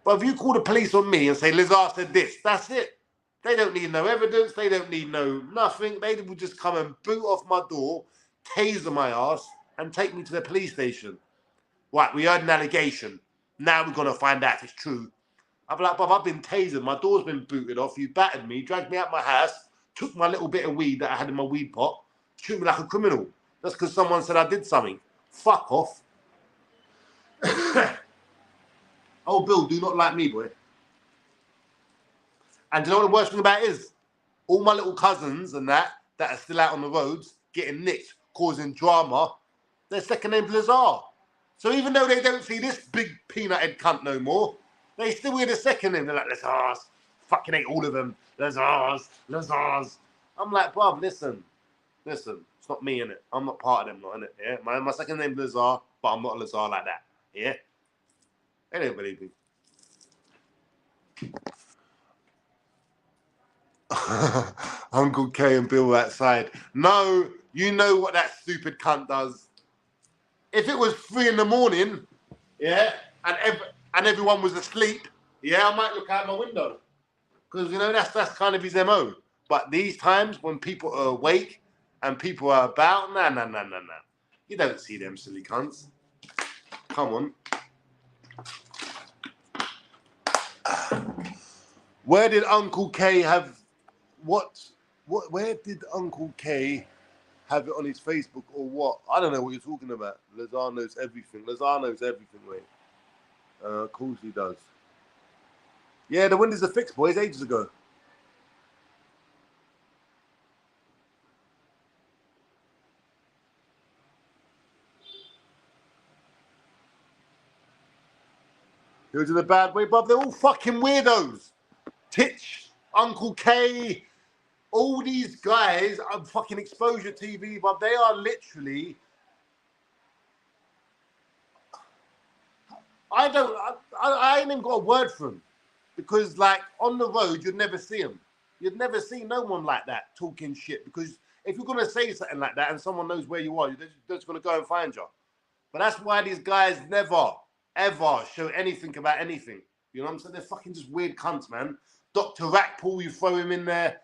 But if you call the police on me and say, Lazars said this, that's it. They don't need no evidence. They don't need no nothing. They will just come and boot off my door, taser my ass, and take me to the police station. Right, we heard an allegation. Now we're going to find out if it's true. I'll be like, Bob, I've been tasered. My door's been booted off. You battered me, dragged me out my house, took my little bit of weed that I had in my weed pot, treated me like a criminal. That's because someone said I did something. Fuck off. Oh, Bill, do not like me, boy. And do you know what the worst thing about it is? All my little cousins and that are still out on the roads, getting nicked, causing drama, their second name's Lazar. So even though they don't see this big peanut head cunt no more, they still hear the second name. They're like, Lazars. Fucking hate all of them. Lazars. I'm like, bruv, listen. It's not me, innit? I'm not part of them, not innit? Yeah? My second name's Lazar, but I'm not a Lazar like that. Yeah? They don't believe me. Uncle K and Bill outside. No, you know what that stupid cunt does. If it was 3 a.m, yeah, and everyone was asleep, yeah, I might look out my window. Because, you know, that's kind of his MO. But these times when people are awake and people are about, nah. You don't see them silly cunts. Come on. Where did Uncle K have where did Uncle K have it on his Facebook or what? I don't know what you're talking about. Lazar knows everything. Mate. Of course he does. Yeah, the windows are fixed, boys, ages ago. He was in a bad way, but they're all fucking weirdos. Titch, Uncle K, all these guys are fucking Exposure TV, but they are literally... I ain't even got a word for them. Because, like, on the road, you'd never see them. You'd never see no one like that talking shit. Because if you're going to say something like that and someone knows where you are, they're just going to go and find you. But that's why these guys never, ever show anything about anything. You know what I'm saying? They're fucking just weird cunts, man. Dr. Rackpool, you throw him in there.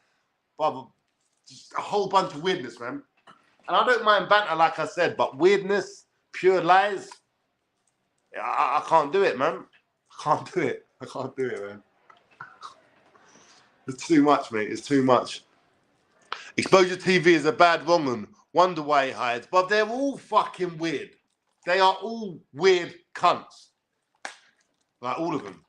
Brother, just a whole bunch of weirdness, man. And I don't mind banter, like I said, but weirdness, pure lies, I can't do it, man. I can't do it, man. It's too much, mate. It's too much. Exposure TV is a bad wrong one. Wonder why he hides. But they're all fucking weird. They are all weird cunts. Like, all of them.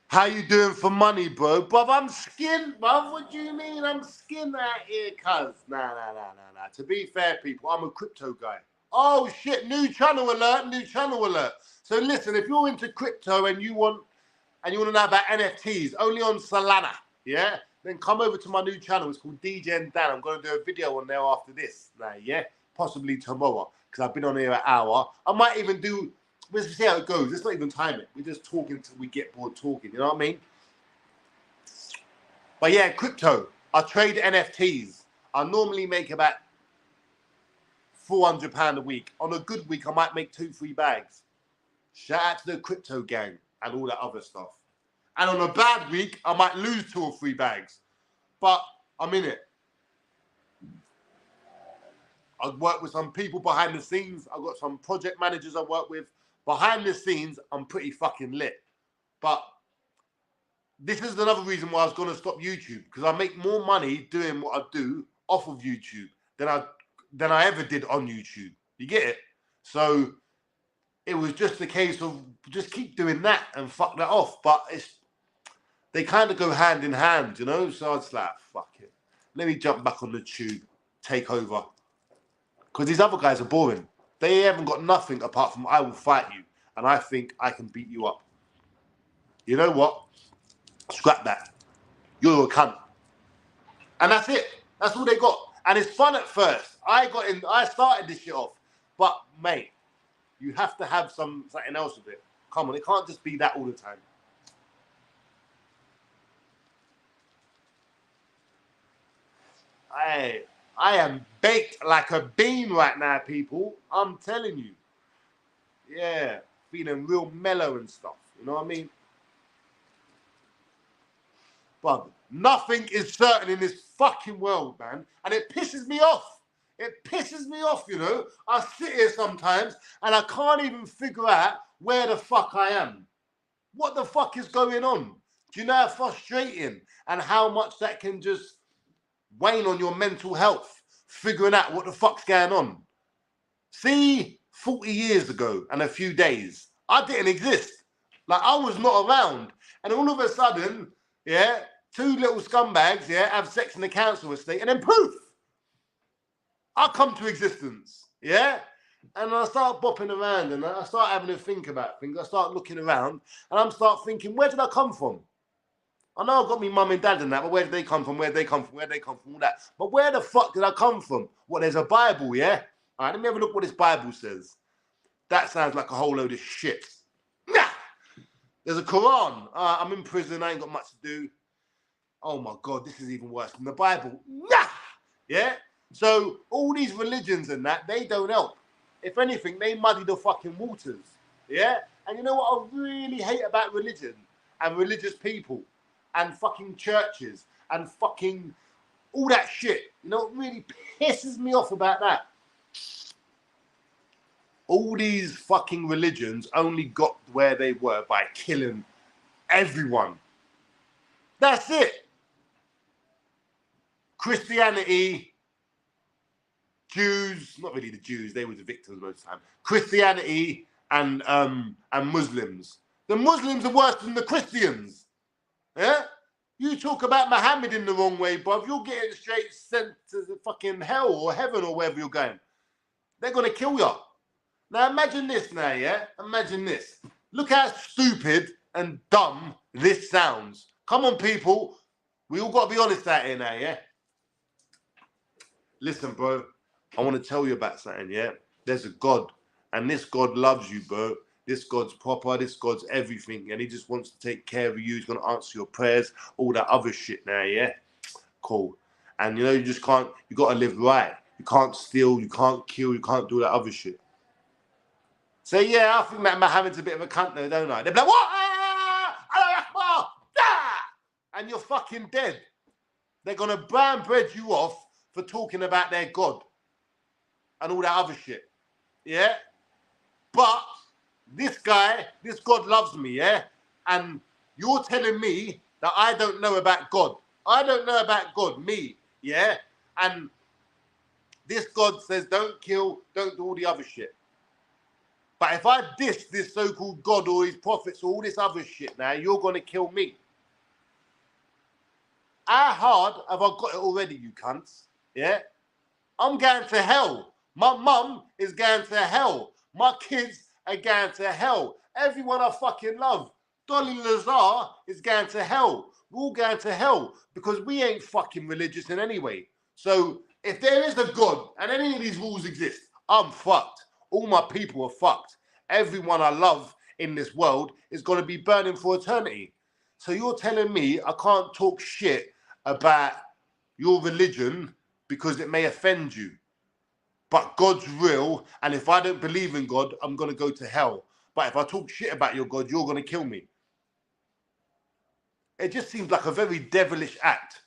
How you doing for money, bro? Bruv, I'm skinned, bruv. What do you mean I'm skinned out here, cuz? Nah. To be fair, people, I'm a crypto guy. Oh, shit. New channel alert. So listen, if you're into crypto and you want to know about NFTs, only on Solana, yeah? Then come over to my new channel. It's called DJ and Dan. I'm going to do a video on there after this. Now, yeah? Possibly tomorrow, because I've been on here an hour. I might even do... Let's see how it goes. Let's not even time it. We're just talking until we get bored talking. You know what I mean? But yeah, crypto. I trade NFTs. I normally make about £400 a week. On a good week, I might make 2-3 bags. Shout out to the crypto gang and all that other stuff. And on a bad week, I might lose 2 or 3 bags. But I'm in it. I've worked with some people behind the scenes. I've got some project managers I work with. Behind the scenes, I'm pretty fucking lit. But this is another reason why I was going to stop YouTube, because I make more money doing what I do off of YouTube than I ever did on YouTube. You get it? So it was just a case of just keep doing that and fuck that off. But they kind of go hand in hand, you know? So I was like, fuck it. Let me jump back on the tube, take over. Because these other guys are boring. They haven't got nothing apart from I will fight you and I think I can beat you up. You know what? Scrap that. You're a cunt. And that's it. That's all they got. And it's fun at first. I started this shit off. But, mate, you have to have something else with it. Come on, it can't just be that all the time. I am baked like a bean right now, people. I'm telling you. Yeah. Feeling real mellow and stuff. You know what I mean? But nothing is certain in this fucking world, man. And it pisses me off. It pisses me off, you know. I sit here sometimes and I can't even figure out where the fuck I am. What the fuck is going on? Do you know how frustrating and how much that can just wane on your mental health, figuring out what the fuck's going on? See, 40 years ago and a few days, I didn't exist. Like, I was not around. And all of a sudden, yeah, two little scumbags, yeah, have sex in the council estate, and then poof, I come to existence, yeah? And I start bopping around and I start having to think about things. I start looking around and I'm start thinking, where did I come from? I know I've got me mum and dad and that, but where did they come from? Where did they come from? Where did they come from? All that. But where the fuck did I come from? What, there's a Bible, yeah? All right, let me have a look what this Bible says. That sounds like a whole load of shit. Nah! There's a Quran. I'm in prison. I ain't got much to do. Oh my God, this is even worse than the Bible. Nah! Yeah? So all these religions and that, they don't help. If anything, they muddy the fucking waters. Yeah? And you know what I really hate about religion and religious people and fucking churches and fucking all that shit? You know what really pisses me off about that? All these fucking religions only got where they were by killing everyone. That's it. Christianity, Jews, not really the Jews, they were the victims most of the time. Christianity and Muslims. The Muslims are worse than the Christians. Yeah? You talk about Muhammad in the wrong way, bruv, you're getting straight sent to the fucking hell or heaven or wherever you're going. They're going to kill you. Now imagine this now, yeah? Imagine this. Look how stupid and dumb this sounds. Come on, people. We all got to be honest out here now, yeah? Listen, bro. I want to tell you about something, yeah? There's a God. And this God loves you, bro. This God's proper. This God's everything. And he just wants to take care of you. He's going to answer your prayers. All that other shit now, yeah? Cool. And, you know, you just can't... You got to live right. You can't steal. You can't kill. You can't do that other shit. So, yeah, I think that Muhammad's a bit of a cunt though, don't I? They're like, what? Allah Akbar! And you're fucking dead. They're going to brown bread you off for talking about their God and all that other shit. Yeah? But this guy, this God loves me, yeah? And you're telling me that I don't know about God. I don't know about God, me, yeah? And this God says don't kill, don't do all the other shit. But if I diss this so-called God or his prophets or all this other shit now, you're going to kill me. How hard have I got it already, you cunts? Yeah? I'm going to hell. My mum is going to hell. My kids are going to hell. Everyone I fucking love. Dolly Lazar is going to hell. We're all going to hell because we ain't fucking religious in any way. So if there is a God and any of these rules exist, I'm fucked. All my people are fucked. Everyone I love in this world is going to be burning for eternity. So you're telling me I can't talk shit about your religion because it may offend you. But God's real, and if I don't believe in God, I'm going to go to hell. But if I talk shit about your God, you're going to kill me. It just seems like a very devilish act.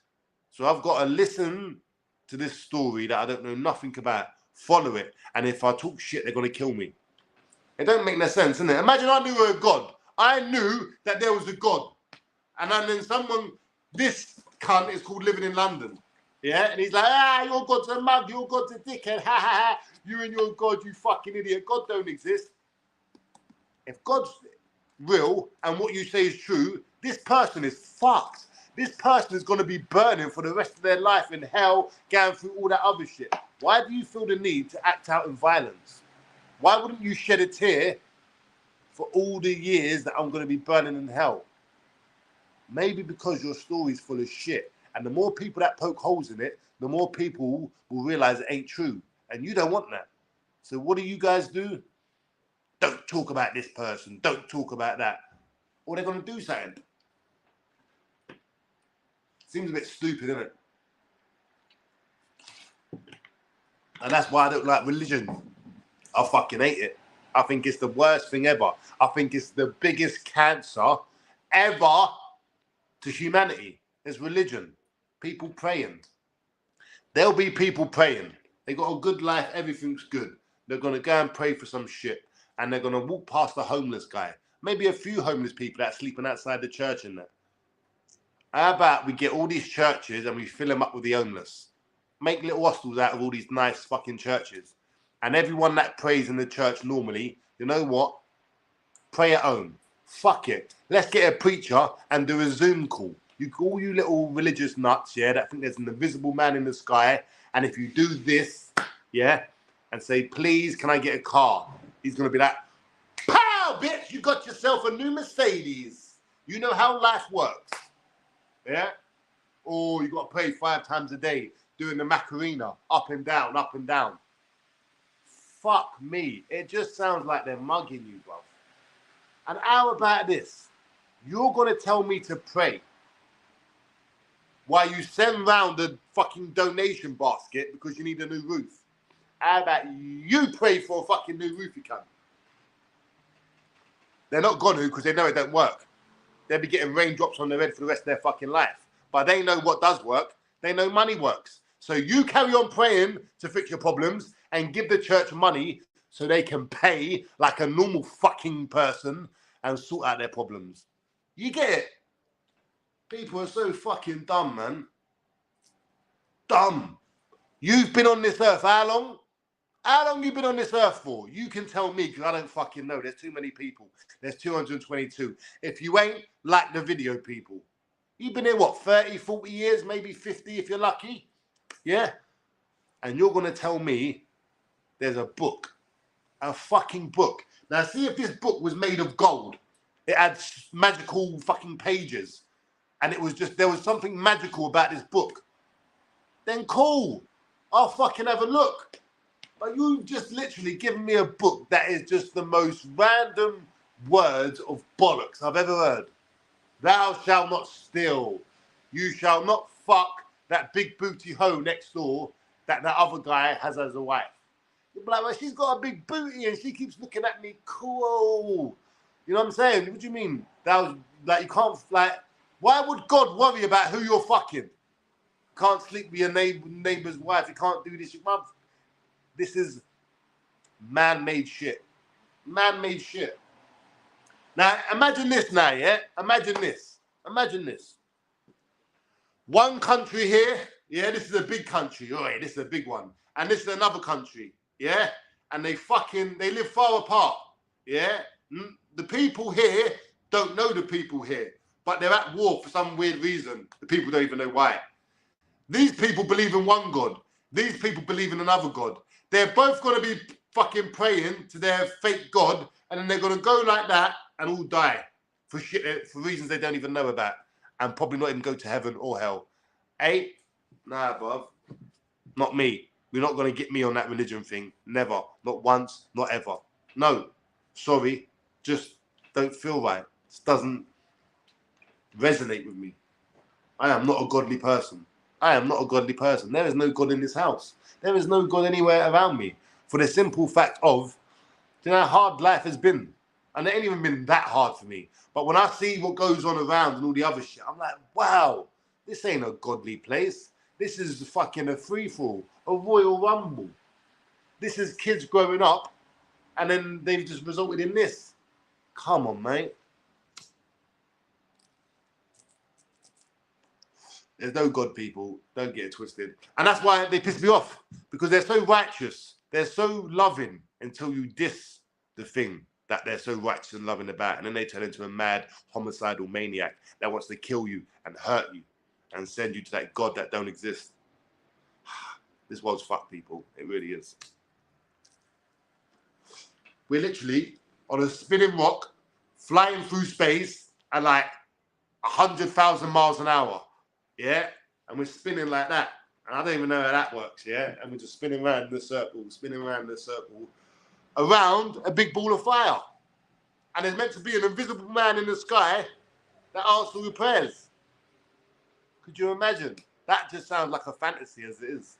So I've got to listen to this story that I don't know nothing about, follow it, and if I talk shit, they're going to kill me. It don't make no sense, innit? Imagine I knew a God. I knew that there was a God. And then someone, this cunt is called Living in London. Yeah? And he's like, your God's a mug, your God's a dickhead, ha ha ha. You and your God, you fucking idiot. God don't exist. If God's real and what you say is true, this person is fucked. This person is going to be burning for the rest of their life in hell, going through all that other shit. Why do you feel the need to act out in violence? Why wouldn't you shed a tear for all the years that I'm going to be burning in hell? Maybe because your story's full of shit. And the more people that poke holes in it, the more people will realize it ain't true. And you don't want that. So what do you guys do? Don't talk about this person. Don't talk about that. Or they're going to do something. Seems a bit stupid, isn't it? And that's why I don't like religion. I fucking hate it. I think it's the worst thing ever. I think it's the biggest cancer ever to humanity. Is religion. People praying. There'll be people praying. They got a good life. Everything's good. They're going to go and pray for some shit. And they're going to walk past a homeless guy. Maybe a few homeless people that are sleeping outside the church in there. How about we get all these churches and we fill them up with the homeless? Make little hostels out of all these nice fucking churches. And everyone that prays in the church normally, you know what? Pray at home. Fuck it. Let's get a preacher and do a Zoom call. All you little religious nuts, yeah, that think there's an invisible man in the sky. And if you do this, yeah, and say, please, can I get a car? He's going to be like, pow, bitch, you got yourself a new Mercedes. You know how life works. Yeah? Or you got to pray 5 times a day doing the Macarena, up and down, up and down. Fuck me. It just sounds like they're mugging you, bro. And how about this? You're going to tell me to pray while you send round a fucking donation basket because you need a new roof. How about you pray for a fucking new roof, you cunt? They're not going to because they know it don't work. They'll be getting raindrops on their head for the rest of their fucking life. But they know what does work. They know money works. So you carry on praying to fix your problems and give the church money so they can pay like a normal fucking person and sort out their problems. You get it? People are so fucking dumb, man. Dumb. You've been on this earth how long? How long you been on this earth for? You can tell me because I don't fucking know. There's too many people. There's 222. If you ain't, like the video, people. You've been here, what, 30, 40 years, maybe 50 if you're lucky? Yeah? And you're going to tell me there's a book. A fucking book. Now, see if this book was made of gold. It had magical fucking pages. And it was just, there was something magical about this book. Then cool. I'll fucking have a look. But you've just literally given me a book that is just the most random words of bollocks I've ever heard. Thou shalt not steal. You shall not fuck that big booty hoe next door that other guy has as a wife. You're like, well, she's got a big booty and she keeps looking at me cool. You know what I'm saying? What do you mean? That was, like, you can't, like, why would God worry about who you're fucking? Can't sleep with your neighbor's wife. You can't do this. This is man-made shit. Man-made shit. Now, imagine this now, yeah? Imagine this. Imagine this. One country here, yeah, this is a big country. Oh, yeah, this is a big one. And this is another country, yeah? And they live far apart, yeah? The people here don't know the people here, but they're at war for some weird reason. The people don't even know why. These people believe in one God. These people believe in another God. They're both going to be fucking praying to their fake God, and then they're going to go like that and all die for shit, for reasons they don't even know about, and probably not even go to heaven or hell. Hey, nah, bruv. Not me. You're not going to get me on that religion thing. Never. Not once. Not ever. No. Sorry. Just don't feel right. This doesn't resonate with me. I am not a godly person. I am not a godly person. There is no God in this house. There is no God anywhere around me. For the simple fact of, do you know how hard life has been? And it ain't even been that hard for me. But when I see what goes on around and all the other shit, I'm like, wow, this ain't a godly place. This is fucking a free-for-all, a Royal Rumble. This is kids growing up, and then they've just resulted in this. Come on, mate. There's no God, people. Don't get it twisted. And that's why they piss me off, because they're so righteous. They're so loving until you diss the thing that they're so righteous and loving about. And then they turn into a mad, homicidal maniac that wants to kill you and hurt you and send you to that God that don't exist. This world's fucked, people. It really is. We're literally on a spinning rock, flying through space at like 100,000 miles an hour. Yeah? And we're spinning like that. And I don't even know how that works, yeah? And we're just spinning around in a circle, around a big ball of fire. And there's meant to be an invisible man in the sky that answers your prayers. Could you imagine? That just sounds like a fantasy as it is.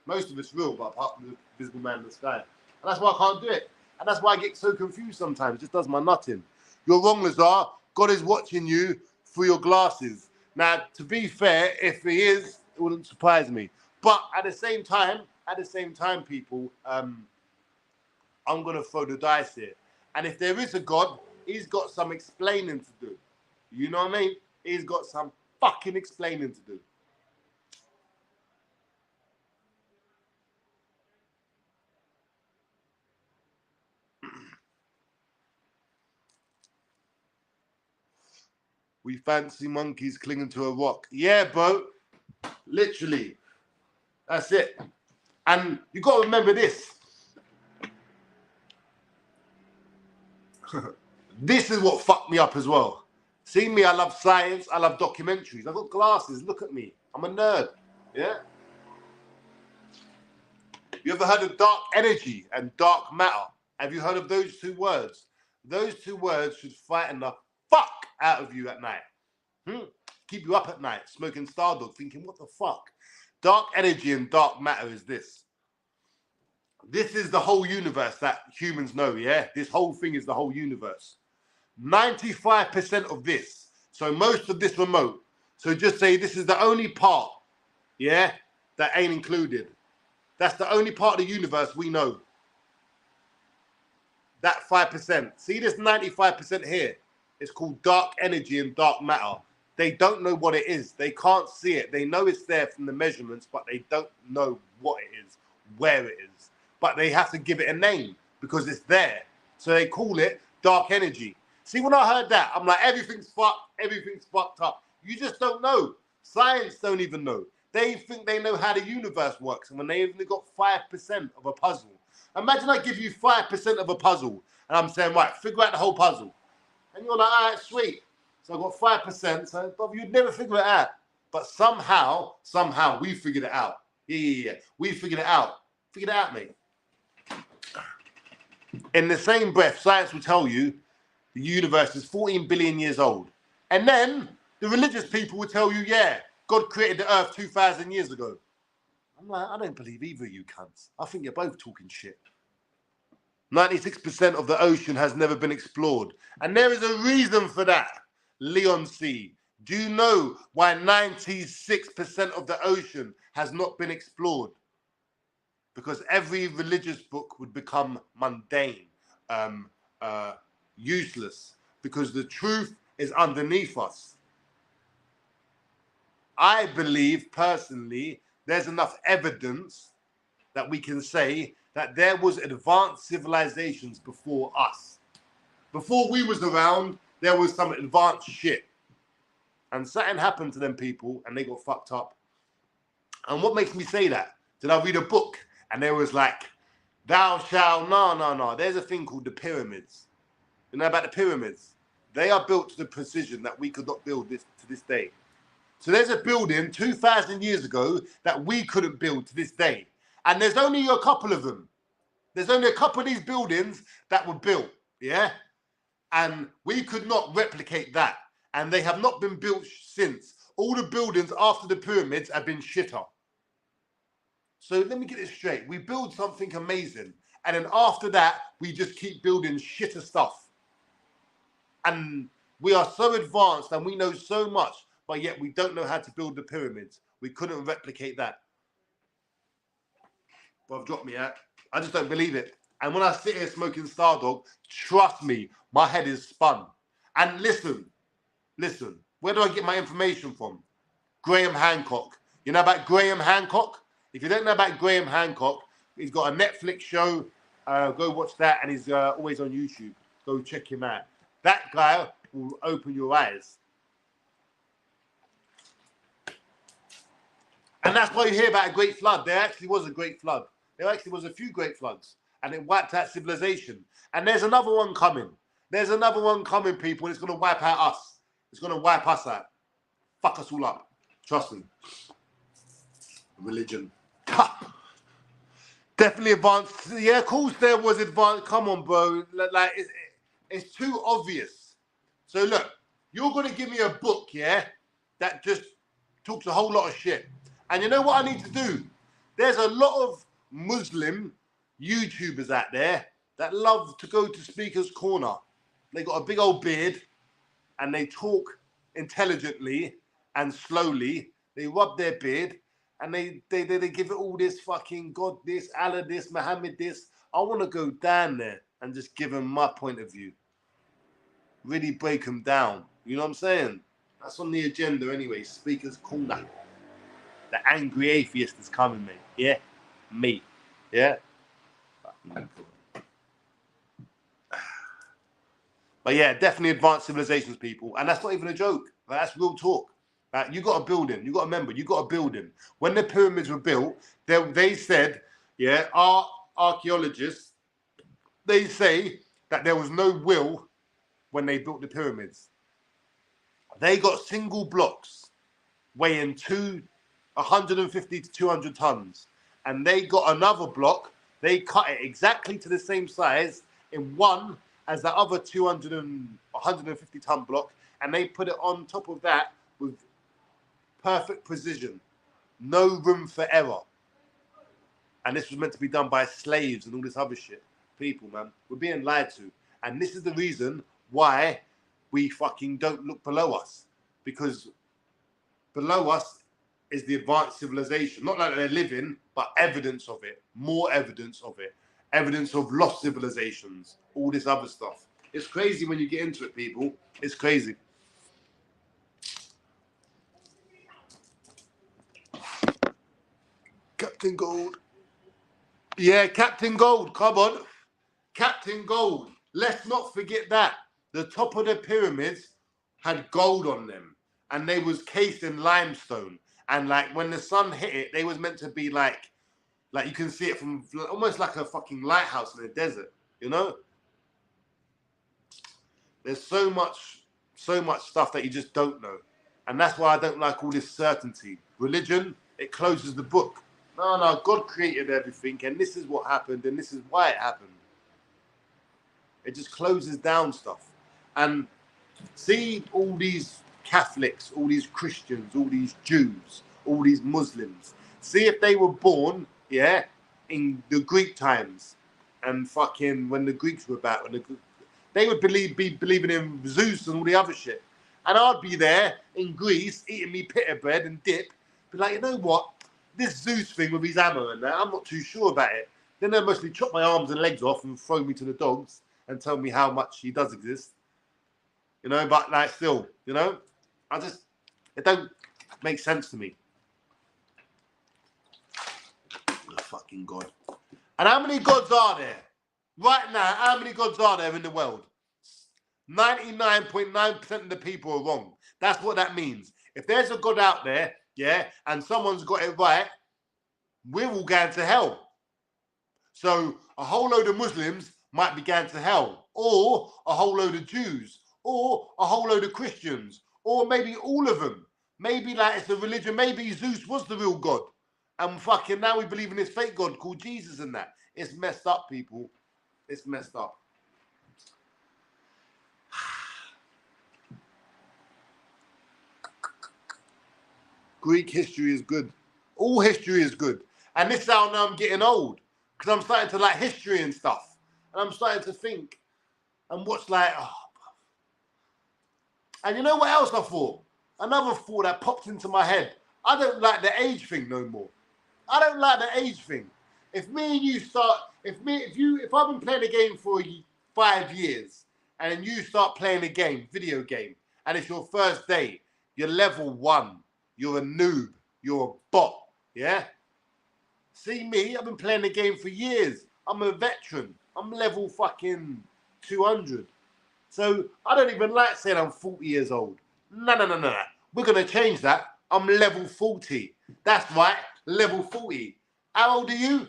Most of it's real, but apart from the invisible man in the sky. And that's why I can't do it. And that's why I get so confused sometimes. It just does my nutting. You're wrong, Lazar. God is watching you through your glasses. Now, to be fair, if he is, it wouldn't surprise me. But at the same time, people, I'm going to throw the dice here. And if there is a God, he's got some explaining to do. You know what I mean? He's got some fucking explaining to do. We fancy monkeys clinging to a rock. Yeah, bro. Literally. That's it. And you got to remember this. This is what fucked me up as well. See me, I love science, I love documentaries. I've got glasses, look at me. I'm a nerd. Yeah? You ever heard of dark energy and dark matter? Have you heard of those two words? Those two words should frighten the fuck out of you at night. Keep you up at night, smoking Stardog, thinking, what the fuck? Dark energy and dark matter is this. This is the whole universe that humans know, yeah? This whole thing is the whole universe. 95% of this, so most of this remote, so just say this is the only part, yeah, that ain't included. That's the only part of the universe we know. That 5%. See this 95% here? It's called dark energy and dark matter. They don't know what it is. They can't see it. They know it's there from the measurements, but they don't know what it is, where it is. But they have to give it a name because it's there. So they call it dark energy. See, when I heard that, I'm like, everything's fucked up. You just don't know. Science don't even know. They think they know how the universe works, and when they only got 5% of a puzzle. Imagine I give you 5% of a puzzle, and I'm saying, right, figure out the whole puzzle. And you're like, all right, sweet. So I got 5%, so you'd never figure it out. But somehow, we figured it out. Yeah. We figured it out. Figured it out, mate. In the same breath, science will tell you the universe is 14 billion years old. And then the religious people will tell you, yeah, God created the earth 2,000 years ago. I'm like, I don't believe either of you cunts. I think you're both talking shit. 96% of the ocean has never been explored. And there is a reason for that. Leon C. Do you know why 96% of the ocean has not been explored? Because every religious book would become mundane, useless, because the truth is underneath us. I believe personally there's enough evidence that we can say that there was advanced civilizations before us. Before we was around, there was some advanced shit. And something happened to them people and they got fucked up. And what makes me say that? Did I read a book and there was like, thou shalt, no. There's a thing called the pyramids. You know about the pyramids? They are built to the precision that we could not build this to this day. So there's a building 2,000 years ago that we couldn't build to this day. And there's only a couple of them. There's only a couple of these buildings that were built, yeah? And we could not replicate that. And they have not been built since. All the buildings after the pyramids have been shitter. So let me get this straight. We build something amazing. And then after that, we just keep building shitter stuff. And we are so advanced and we know so much, but yet we don't know how to build the pyramids. We couldn't replicate that. But I've dropped me out. I just don't believe it. And when I sit here smoking Stardog, trust me, my head is spun. And listen, where do I get my information from? Graham Hancock. You know about Graham Hancock? If you don't know about Graham Hancock, he's got a Netflix show. Go watch that, and he's always on YouTube. Go check him out. That guy will open your eyes. And that's why you hear about a great flood. There actually was a great flood. There actually was a few great floods, and it wiped out civilization. And there's another one coming. There's another one coming, people. And it's going to wipe out us. It's going to wipe us out. Fuck us all up. Trust me. Religion. Definitely advanced. Yeah, of course there was advanced. Come on, bro. Like, it's too obvious. So look, you're going to give me a book, yeah, that just talks a whole lot of shit. And you know what I need to do? There's a lot of Muslim YouTubers out there that love to go to Speaker's Corner. They got a big old beard and they talk intelligently and slowly. They rub their beard and they give it all this fucking God this, Allah this, Muhammad this. I want to go down there and just give them my point of view. Really break them down. You know what I'm saying? That's on the agenda anyway. Speaker's Corner. The angry atheist is coming, mate. Yeah? Me. Yeah? But yeah, definitely advanced civilizations, people. And that's not even a joke. Like, that's real talk. Like, you got a building. You got to remember, you got a building. When the pyramids were built, they said, yeah, our archaeologists, they say that there was no will when they built the pyramids. They got single blocks weighing 150 to 200 tons. And they got another block. They cut it exactly to the same size in one as the other 200 and 150 ton block. And they put it on top of that with perfect precision. No room for error. And this was meant to be done by slaves and all this other shit. People, man, we're being lied to. And this is the reason why we fucking don't look below us. Because below us is the advanced civilization. Not like they're living, but evidence of it. More evidence of it. Evidence of lost civilizations. All this other stuff. It's crazy when you get into it, people. It's crazy. Captain Gold. Yeah, Captain Gold. Come on. Captain Gold. Let's not forget that. The top of the pyramids had gold on them. And they was cased in limestone. And like when the sun hit it, they was meant to be like you can see it from almost like a fucking lighthouse in the desert, you know? There's so much stuff that you just don't know. And that's why I don't like all this certainty. Religion, it closes the book. No, God created everything and this is what happened and this is why it happened. It just closes down stuff. And see all these Catholics, all these Christians, all these Jews, all these Muslims. See if they were born, yeah, in the Greek times and fucking when the Greeks were back, they would be believing in Zeus and all the other shit. And I'd be there in Greece eating me pita bread and dip, be like, you know what? This Zeus thing with his hammer and that, I'm not too sure about it. Then they'll mostly chop my arms and legs off and throw me to the dogs and tell me how much he does exist. You know, but like still, you know, it don't make sense to me. Oh, fucking God. And how many gods are there? Right now, how many gods are there in the world? 99.9% of the people are wrong. That's what that means. If there's a God out there, yeah, and someone's got it right, we're all going to hell. So a whole load of Muslims might be going to hell, or a whole load of Jews, or a whole load of Christians, or maybe all of them. Maybe like it's a religion. Maybe Zeus was the real God. And fucking now we believe in this fake God called Jesus and that. It's messed up, people. It's messed up. Greek history is good. All history is good. And this is how now I'm getting old. Because I'm starting to like history and stuff. And I'm starting to think and watch like, oh. And you know what else I thought? Another thought that popped into my head. I don't like the age thing no more. I don't like the age thing. If me and you start, if I've been playing a game for 5 years and then you start playing a game, video game, and it's your first day, you're level 1, you're a noob. You're a bot. Yeah? See me, I've been playing the game for years. I'm a veteran. I'm level fucking 200. So I don't even like saying I'm 40 years old. No. We're going to change that. I'm level 40. That's right, level 40. How old are you?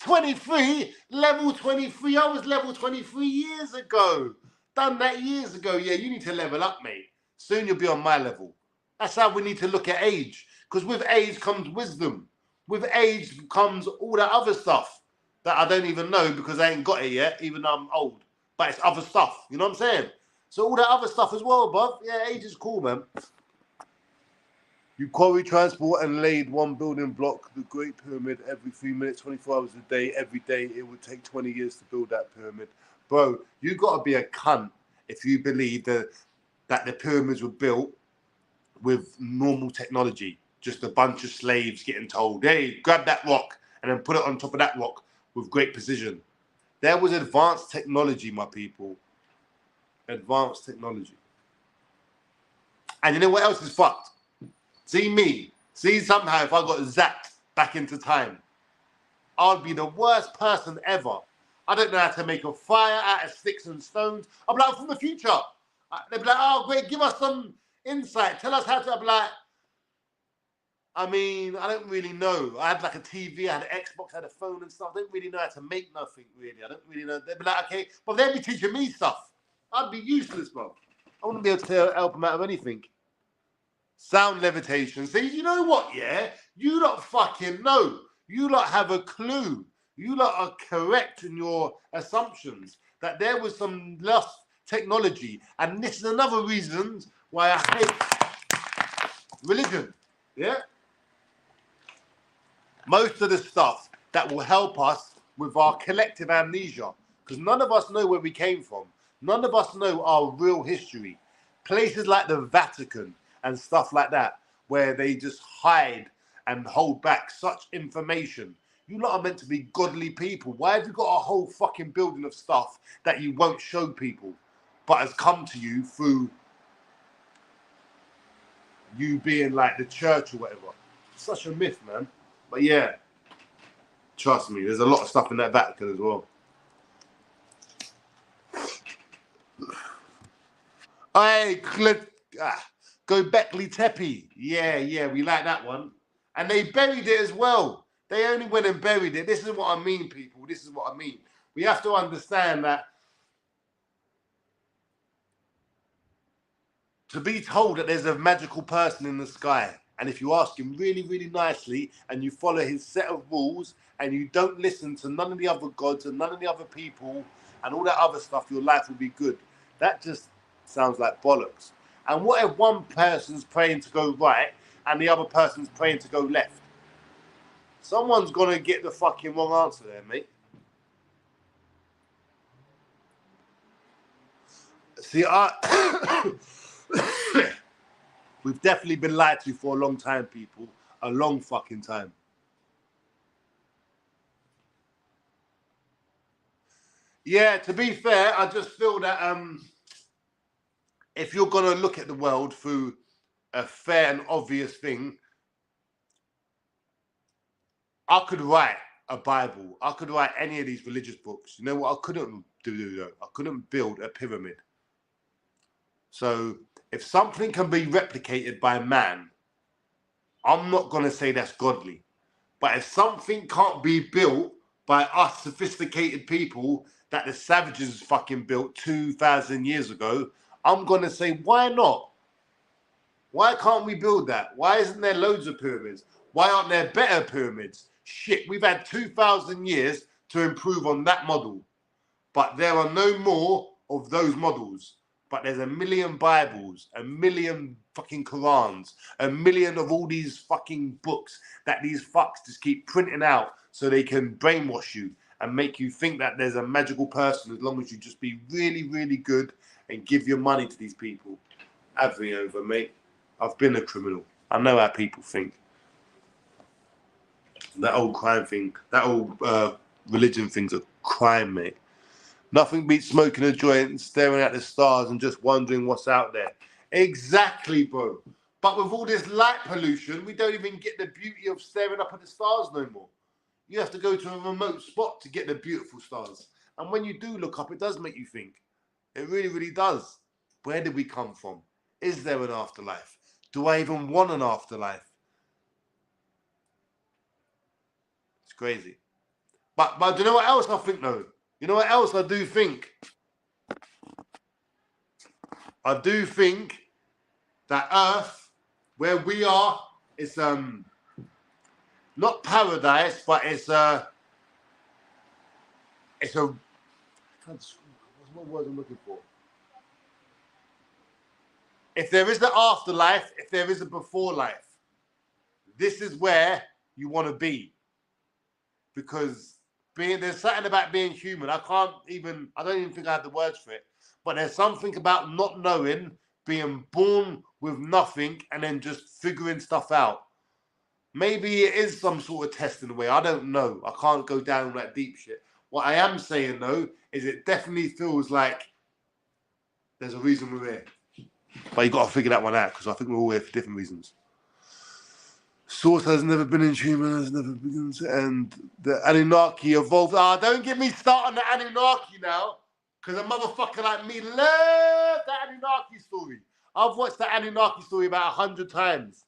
23? Level 23? I was level 23 years ago. Done that years ago. Yeah, you need to level up, mate. Soon you'll be on my level. That's how we need to look at age. Because with age comes wisdom. With age comes all that other stuff that I don't even know because I ain't got it yet, even though I'm old. But it's other stuff. You know what I'm saying? So all that other stuff as well, bruv. Yeah, age is cool, man. You quarry, transport, and laid one building block, the Great Pyramid, every 3 minutes, 24 hours a day, every day. It would take 20 years to build that pyramid. Bro, you got to be a cunt if you believe that the pyramids were built with normal technology. Just a bunch of slaves getting told, hey, grab that rock and then put it on top of that rock with great precision. There was advanced technology, my people. Advanced technology. And you know what else is fucked? See me. See somehow if I got zapped back into time, I'd be the worst person ever. I don't know how to make a fire out of sticks and stones. I'm like, from the future. They'd be like, oh, great, give us some insight. Tell us how to. I'm like, I mean, I don't really know. I had like a TV, I had an Xbox, I had a phone and stuff. I don't really know how to make nothing, really. I don't really know. They'd be like, okay, but they'd be teaching me stuff. I'd be useless, bro. I wouldn't be able to help them out of anything. Sound levitation. See, you know what, yeah? You lot fucking know. You lot have a clue. You lot are correct in your assumptions that there was some lost technology. And this is another reason why I hate religion. Yeah? Most of the stuff that will help us with our collective amnesia. Because none of us know where we came from. None of us know our real history. Places like the Vatican and stuff like that, where they just hide and hold back such information. You lot are meant to be godly people. Why have you got a whole fucking building of stuff that you won't show people, but has come to you through you being like the church or whatever? Such a myth, man. But yeah, trust me, there's a lot of stuff in that Vatican as well. Hey, Göbekli Tepe. Yeah, we like that one. And they buried it as well. They only went and buried it. This is what I mean, people. This is what I mean. We have to understand that to be told that there's a magical person in the sky, and if you ask him really, really nicely, and you follow his set of rules, and you don't listen to none of the other gods and none of the other people, and all that other stuff, your life will be good. That just sounds like bollocks. And what if one person's praying to go right, and the other person's praying to go left? Someone's gonna get the fucking wrong answer there, mate. See, we've definitely been lied to for a long time, people. A long fucking time. Yeah, to be fair, I just feel that if you're going to look at the world through a fair and obvious thing, I could write a Bible. I could write any of these religious books. You know what I couldn't do though? I couldn't build a pyramid. So if something can be replicated by man, I'm not going to say that's godly. But if something can't be built by us sophisticated people that the savages fucking built 2,000 years ago, I'm going to say, why not? Why can't we build that? Why isn't there loads of pyramids? Why aren't there better pyramids? Shit, we've had 2,000 years to improve on that model. But there are no more of those models. But there's a million Bibles, a million fucking Qurans, a million of all these fucking books that these fucks just keep printing out so they can brainwash you and make you think that there's a magical person as long as you just be really, really good and give your money to these people. Have me over, mate. I've been a criminal. I know how people think. That old crime thing, that old religion thing's a crime, mate. Nothing beats smoking a joint, staring at the stars and just wondering what's out there. Exactly, bro. But with all this light pollution, we don't even get the beauty of staring up at the stars no more. You have to go to a remote spot to get the beautiful stars. And when you do look up, it does make you think. It really, really does. Where did we come from? Is there an afterlife? Do I even want an afterlife? It's crazy. But do you know what else I think though? You know what else I do think? I do think that Earth, where we are, is not paradise, but it's a what's what word I'm looking for? If there is an afterlife, if there is a before life, this is where you want to be. Because there's something about being human. I don't even think I have the words for it. But there's something about not knowing, being born with nothing, and then just figuring stuff out. Maybe it is some sort of test in a way. I don't know. I can't go down that deep shit. What I am saying though is it definitely feels like there's a reason we're here. But you got to figure that one out because I think we're all here for different reasons. Source has never been in human, has never been, and the Anunnaki evolved. Don't get me started on the Anunnaki now, because a motherfucker like me loves the Anunnaki story. I've watched the Anunnaki story about 100 times,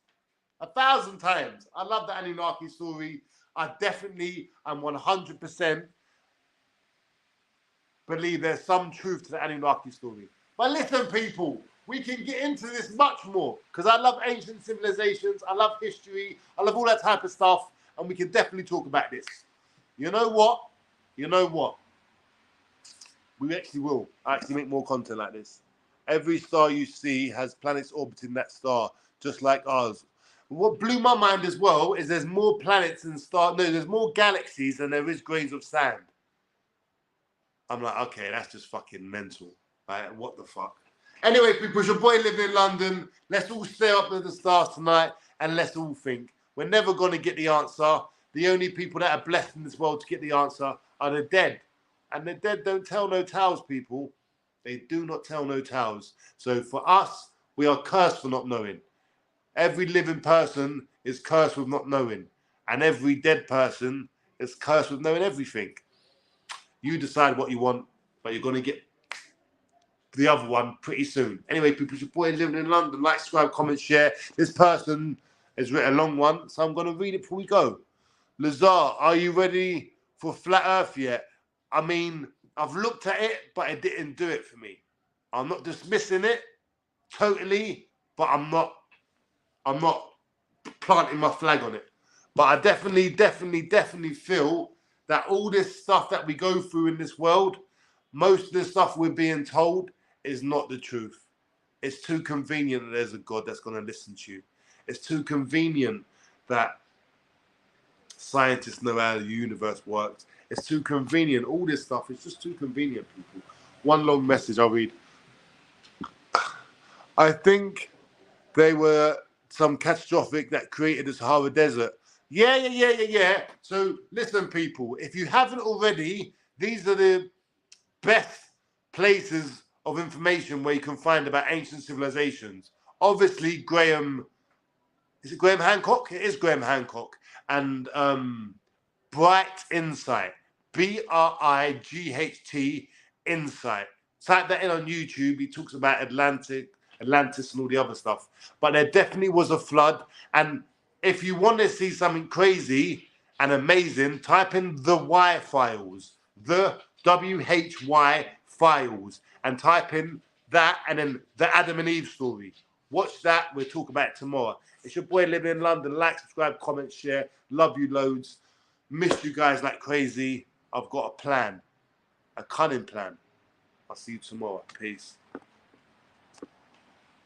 1,000 times. I love the Anunnaki story. I definitely am 100% believe there's some truth to the Anunnaki story. But listen, people. We can get into this much more because I love ancient civilizations. I love history. I love all that type of stuff. And we can definitely talk about this. You know what? You know what? We actually will make more content like this. Every star you see has planets orbiting that star, just like ours. What blew my mind as well is there's more planets and stars. No, there's more galaxies than there is grains of sand. I'm like, okay, that's just fucking mental. Like, what the fuck? Anyway, people, it's your boy living in London. Let's all stay up with the stars tonight and let's all think. We're never going to get the answer. The only people that are blessed in this world to get the answer are the dead. And the dead don't tell no tales, people. They do not tell no tales. So for us, we are cursed for not knowing. Every living person is cursed with not knowing. And every dead person is cursed with knowing everything. You decide what you want, but you're going to get the other one pretty soon. Anyway, people, it's your boy living in London. Like, subscribe, comment, share. This person has written a long one, so I'm going to read it before we go. Lazar, are you ready for Flat Earth yet? I mean, I've looked at it, but it didn't do it for me. I'm not dismissing it totally, but I'm not planting my flag on it. But I definitely feel that all this stuff that we go through in this world, most of the stuff we're being told is not the truth. It's too convenient that there's a God that's going to listen to you. It's too convenient that scientists know how the universe works. It's too convenient. All this stuff is just too convenient, people. One long message I'll read. I think they were some catastrophic that created the Sahara Desert. Yeah. So listen, people, if you haven't already, these are the best places of information where you can find about ancient civilizations. Obviously, is it Graham Hancock? It is Graham Hancock. And Bright Insight, BRIGHT Insight. Type that in on YouTube. He talks about Atlantis and all the other stuff. But there definitely was a flood. And if you want to see something crazy and amazing, type in the Y files, the WHY files, and type in that and then the Adam and Eve story. Watch that. We'll talk about it tomorrow. It's your boy living in London. Like, subscribe, comment, share. Love you loads. Miss you guys like crazy. I've got a plan, a cunning plan. I'll see you tomorrow. Peace.